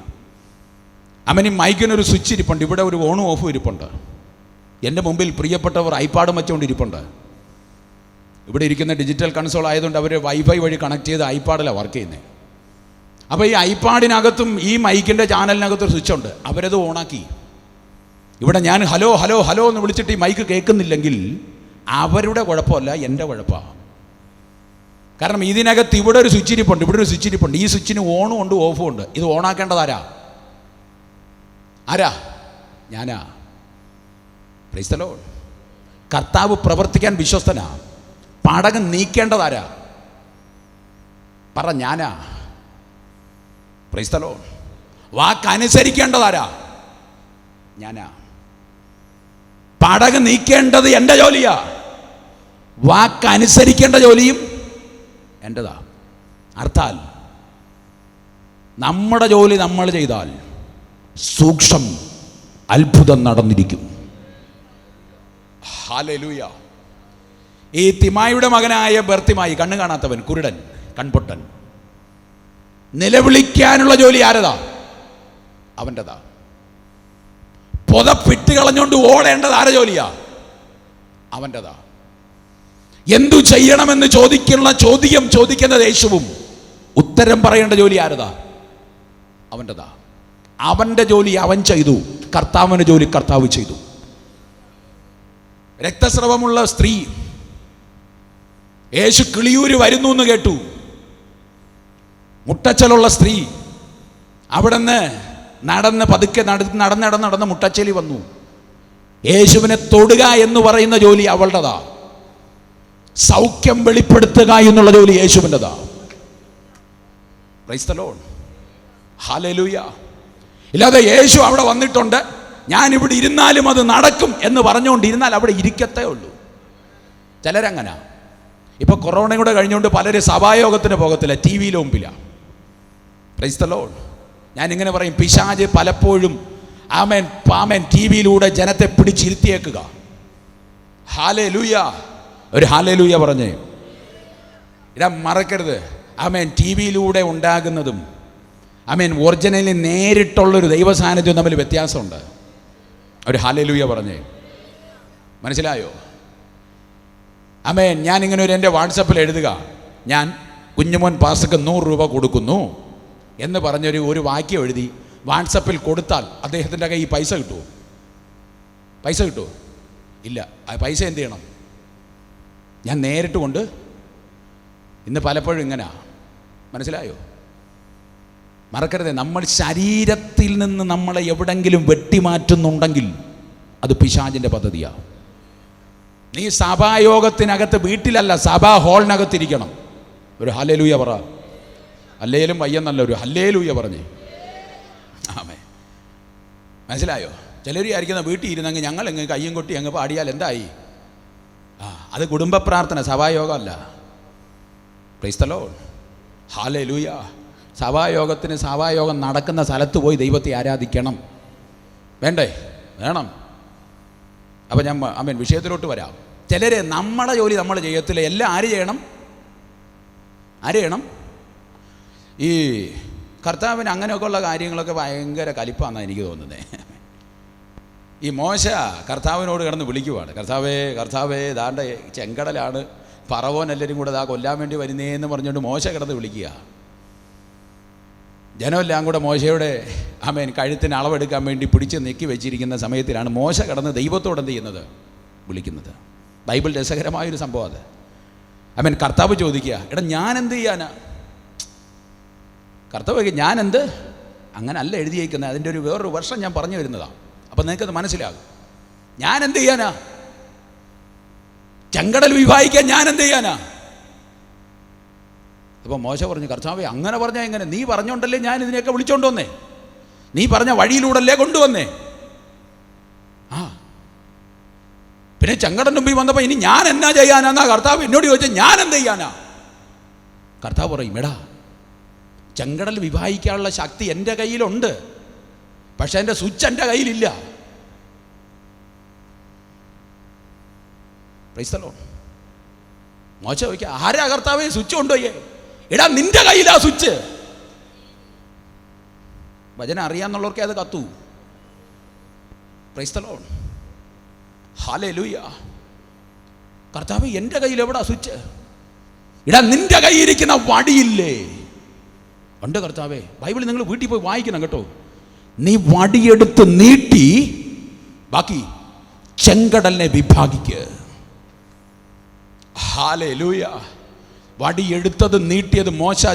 ഈ മൈക്കിനൊരു സ്വിച്ച് ഇരിപ്പുണ്ട്. ഇവിടെ ഒരു ഓണും ഓഫും ഇരിപ്പുണ്ട്. എൻ്റെ മുമ്പിൽ പ്രിയപ്പെട്ടവർ ഐപാഡും വെച്ചുകൊണ്ടിരിപ്പുണ്ട്. ഇവിടെ ഇരിക്കുന്ന ഡിജിറ്റൽ കൺസോൾ ആയതുകൊണ്ട് അവർ വൈഫൈ വഴി കണക്ട് ചെയ്ത് ഐപാഡിലാണ് വർക്ക് ചെയ്യുന്നത്. അപ്പോൾ ഈ ഐപാഡിനകത്തും ഈ മൈക്കിൻ്റെ ചാനലിനകത്തൊരു സ്വിച്ച് ഉണ്ട്. അവരത് ഓണാക്കി. ഇവിടെ ഞാൻ ഹലോ ഹലോ ഹലോ എന്ന് വിളിച്ചിട്ട് ഈ മൈക്ക് കേൾക്കുന്നില്ലെങ്കിൽ അവരുടെ കുഴപ്പമല്ല, എൻ്റെ കുഴപ്പമാണ്. കാരണം ഇതിനകത്ത് ഇവിടെ ഒരു സ്വിച്ച് ഇരിപ്പുണ്ട്, ഇവിടെ ഒരു സ്വിച്ച് ഇരിപ്പുണ്ട്. ഈ സ്വിച്ചിന് ഓണും ഉണ്ട് ഓഫും ഉണ്ട്. ഇത് ഓണാക്കേണ്ടത് ആരാ? ഞാനാ. Praise the Lord. കർത്താവ് പ്രവർത്തിക്കാൻ വിശ്വസ്തനാ. പടക് നീക്കേണ്ടതാരാ? പറ, ഞാനാ. Praise the Lord. വാക്കനുസരിക്കേണ്ടതാരാ? ഞാനാ. പടക് നീക്കേണ്ടത് എൻ്റെ ജോലിയാ. വാക്കനുസരിക്കേണ്ട ജോലിയും എൻ്റെതാ. അർത്ഥാൽ നമ്മുടെ ജോലി നമ്മൾ ചെയ്താൽ സൂക്ഷ്മം അത്ഭുതം നടന്നിരിക്കും. ഹല്ലേലൂയ. ഈ തിമായിയുടെ മകനായ ബർത്തിമായി, കണ്ണ് കാണാത്തവൻ, കുരുടൻ, കൺപൊട്ടൻ, നിലവിളിക്കാനുള്ള ജോലി ആരതാ? അവൻ്റെതാ. പൊതപ്പിട്ട് കളഞ്ഞുകൊണ്ട് ഓടേണ്ടത് ആരെ ജോലിയാ? അവൻ്റെതാ. എന്തു ചെയ്യണമെന്ന് ചോദിക്കുന്നത് യേശുവും ഉത്തരം പറയേണ്ട ജോലി ആരതാ? അവൻ്റെതാ. അവൻ്റെ ജോലി അവൻ ചെയ്തു, കർത്താവിൻ്റെ ജോലി കർത്താവ് ചെയ്തു. രക്തസ്രവമുള്ള സ്ത്രീ യേശു കിളിയൂര് വരുന്നു എന്ന് കേട്ടു. മുട്ടച്ചലുള്ള സ്ത്രീ അവിടെ നിന്ന് പതുക്കെ നടന്ന് മുട്ടച്ചലി വന്നു. യേശുവിനെ തൊടുക എന്ന് പറയുന്ന ജോലി അവളുടേതാ. സൗഖ്യം വെളിപ്പെടുത്തുക എന്നുള്ള ജോലി യേശുവിൻ്റെതാ. Praise the Lord. ഹല്ലേലൂയ. ഇല്ലാതെ യേശു അവിടെ വന്നിട്ടുണ്ട്, ഞാനിവിടെ ഇരുന്നാലും അത് നടക്കും എന്ന് പറഞ്ഞുകൊണ്ടിരുന്നാൽ അവിടെ ഇരിക്കത്തേ ഉള്ളൂ. ചിലരങ്ങനെ. ഇപ്പോൾ കൊറോണയുടെ കഴിഞ്ഞുകൊണ്ട് പലരും സഭായോഗത്തിന് പോകത്തില്ല, ടി വിയിലെ മുമ്പിലാണ്. Price the Lord. ഞാനിങ്ങനെ പറയും, പിശാച് പലപ്പോഴും ആമേൻ ടി വിയിലൂടെ ജനത്തെ പിടിച്ചിരുത്തിയേക്കുക. ഹല്ലേലൂയ. ഒരു ഹല്ലേലൂയ പറഞ്ഞേ. ഇതാ മറക്കരുത്. ടി വിയിലൂടെ ഉണ്ടാകുന്നതും ഒറിജിനലി നേരിട്ടുള്ളൊരു ദൈവ സാന്നിധ്യം തമ്മിൽ വ്യത്യാസമുണ്ട്. ഒരു ഹല്ലേലൂയ പറഞ്ഞേ. മനസ്സിലായോ? ഞാനിങ്ങനെ എൻ്റെ വാട്സപ്പിൽ എഴുതുക, ഞാൻ കുഞ്ഞുമോൻ പാസ്റ്റർക്ക് 100 രൂപ കൊടുക്കുന്നു എന്ന് പറഞ്ഞൊരു വാക്യം എഴുതി വാട്സപ്പിൽ കൊടുത്താൽ അദ്ദേഹത്തിൻ്റെ കയ്യിൽ പൈസ കിട്ടുമോ? പൈസ കിട്ടുമോ? ഇല്ല. ആ പൈസ എന്ത് ചെയ്യണം? ഞാൻ നേരിട്ട് കൊണ്ട്. ഇന്ന് പലപ്പോഴും ഇങ്ങനെ. മനസ്സിലായോ? മറക്കരുത്, നമ്മൾ ശരീരത്തിൽ നിന്ന് നമ്മളെ എവിടെങ്കിലും വെട്ടിമാറ്റുന്നുണ്ടെങ്കിൽ അത് പിശാചിൻ്റെ പദ്ധതിയാണ്. നീ സഭായോഗത്തിനകത്ത്, വീട്ടിലല്ല, സഭാ ഹാളിനകത്തിരിക്കണം. ഒരു ഹല്ലേലൂയ പറ. ഹല്ലേലും വയ്യെന്നല്ല, ഒരു ഹല്ലേലൂയ പറഞ്ഞേ. ആമേൻ. മനസ്സിലായോ? ചിലർ വിചാരിക്കുന്ന വീട്ടിൽ ഇരുന്നെങ്കിൽ ഞങ്ങൾ എങ്ങ് കയ്യും കൊട്ടി അങ്ങ് പാടിയാൽ എന്തായി? അത് കുടുംബ പ്രാർത്ഥന, സഭായോഗമല്ല. Praise the Lord. ഹല്ലേലൂയ. സഭായോഗം നടക്കുന്ന സ്ഥലത്ത് പോയി ദൈവത്തെ ആരാധിക്കണം. വേണ്ടേ? വേണം. അപ്പം ഞാൻ വിഷയത്തിലോട്ട് വരാം. ചിലർ നമ്മളെ ജോലി നമ്മൾ ചെയ്യത്തില്ല, എല്ലാം ആര് ചെയ്യണം? ഈ കർത്താവിന് അങ്ങനെയൊക്കെയുള്ള കാര്യങ്ങളൊക്കെ ഭയങ്കര കലിപ്പാണെന്നാണ് എനിക്ക് തോന്നുന്നത്. ഈ മോശ കർത്താവിനോട് കിടന്ന് വിളിക്കുവാണ്, കർത്താവേ ദാണ്ട ചെങ്കടലാണ്, ഫറവോൻ എല്ലാവരും കൂടെ കൊല്ലാൻ വേണ്ടി വരുന്നേന്ന് പറഞ്ഞുകൊണ്ട് മോശ കിടന്ന് വിളിക്കുക. ജനമെല്ലാം കൂടെ മോശയുടെ കഴുത്തിന് അളവെടുക്കാൻ വേണ്ടി പിടിച്ച് നെക്കി വെച്ചിരിക്കുന്ന സമയത്തിലാണ് മോശ കിടന്ന് ദൈവത്തോട് എന്ത് ചെയ്യുന്നത്? വിളിക്കുന്നത്. ബൈബിൾ രസകരമായൊരു സംഭവം അത്. കർത്താവ് ചോദിക്കുക, എടാ ഞാൻ എന്ത് ചെയ്യാനാ? കർത്താവ് ഞാനെന്ത്? അങ്ങനെ അല്ല എഴുതിയേക്കുന്നത്, അതിൻ്റെ വേറൊരു വർഷം ഞാൻ പറഞ്ഞു വരുന്നതാണ്. അപ്പം നിനക്കത് മനസ്സിലാകും. ഞാൻ എന്ത് ചെയ്യാനാ? ചെങ്കടൽ വിഭാഗിക്കാൻ ഞാൻ എന്ത് ചെയ്യാനാ? അപ്പോൾ മോശ പറഞ്ഞു, കർത്താവേ അങ്ങനെ പറഞ്ഞാൽ എങ്ങനെ? നീ പറഞ്ഞോണ്ടല്ലേ ഞാൻ ഇതിനെയൊക്കെ വിളിച്ചോണ്ട് വന്നേ, നീ പറഞ്ഞ വഴിയിലൂടല്ലേ കൊണ്ടുവന്നേ. പിന്നെ ചെങ്കടലിന് മുമ്പിൽ വന്നപ്പോൾ ഇനി ഞാൻ എന്നാ ചെയ്യാനാന്നാ കർത്താവ് എന്നോട് ചോദിച്ചാൽ ഞാൻ എന്ത് ചെയ്യാനാ? കർത്താവ് പറയും, എടാ ചെങ്കടൽ വിഭാഗിക്കാനുള്ള ശക്തി എൻ്റെ കയ്യിലുണ്ട്, പക്ഷെ എൻ്റെ സ്വിച്ച് എൻ്റെ കയ്യിലില്ല. Price the Lord. മോശ ചോദിക്കുക, ആരാ കർത്താവേ സ്വിച്ച് കൊണ്ടുപോയേ? എടാ നിന്റെ കയ്യിലാ സ്വിച്ച്. വചനം അറിയാന്നുള്ളവർക്കേ അത് കത്തൂ. Praise the Lord. ഹല്ലേലൂയ. കർത്താവേ എൻ്റെ കയ്യിൽ എവിടാ സ്വിച്ച്? എടാ നിന്റെ കയ്യിരിക്കുന്ന വടിയില്ലേ? ഉണ്ട് കർത്താവേ. ബൈബിളിൽ നിങ്ങൾ വീട്ടിൽ പോയി വായിക്കണം കേട്ടോ. നീ വടിയെടുത്ത് നീട്ടി ബാക്കി ചെങ്കടലിനെ വിഭാഗിക്ക്. ഹല്ലേലൂയ. വടിയെടുത്തത് നീട്ടിയത് മോശ,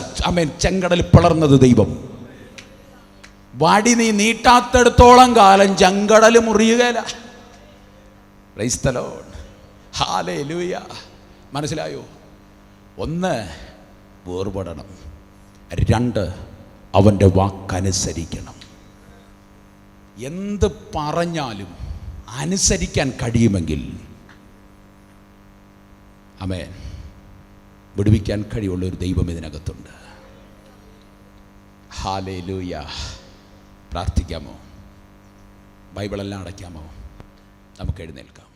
ചെങ്കടൽ പിളർന്നത് ദൈവം. വടി നീ നീട്ടാത്തടത്തോളം കാലം ചെങ്കടൽ മുറിയുകയില്ല. Praise the Lord. ഹല്ലേലൂയ. മനസ്സിലായോ? ഒന്ന്, വേർപെടണം. രണ്ട്, അവൻ്റെ വാക്കനുസരിക്കണം. എന്ത് പറഞ്ഞാലും അനുസരിക്കാൻ കഴിയുമെങ്കിൽ ആമേൻ, വിടുവിക്കാൻ കഴിവുള്ള ഒരു ദൈവം ഇതിനകത്തുണ്ട്. ഹല്ലേലൂയ. പ്രാർത്ഥിക്കാമോ? ബൈബിളെല്ലാം അടയ്ക്കാമോ? നമുക്ക് എഴുന്നേൽക്കാം.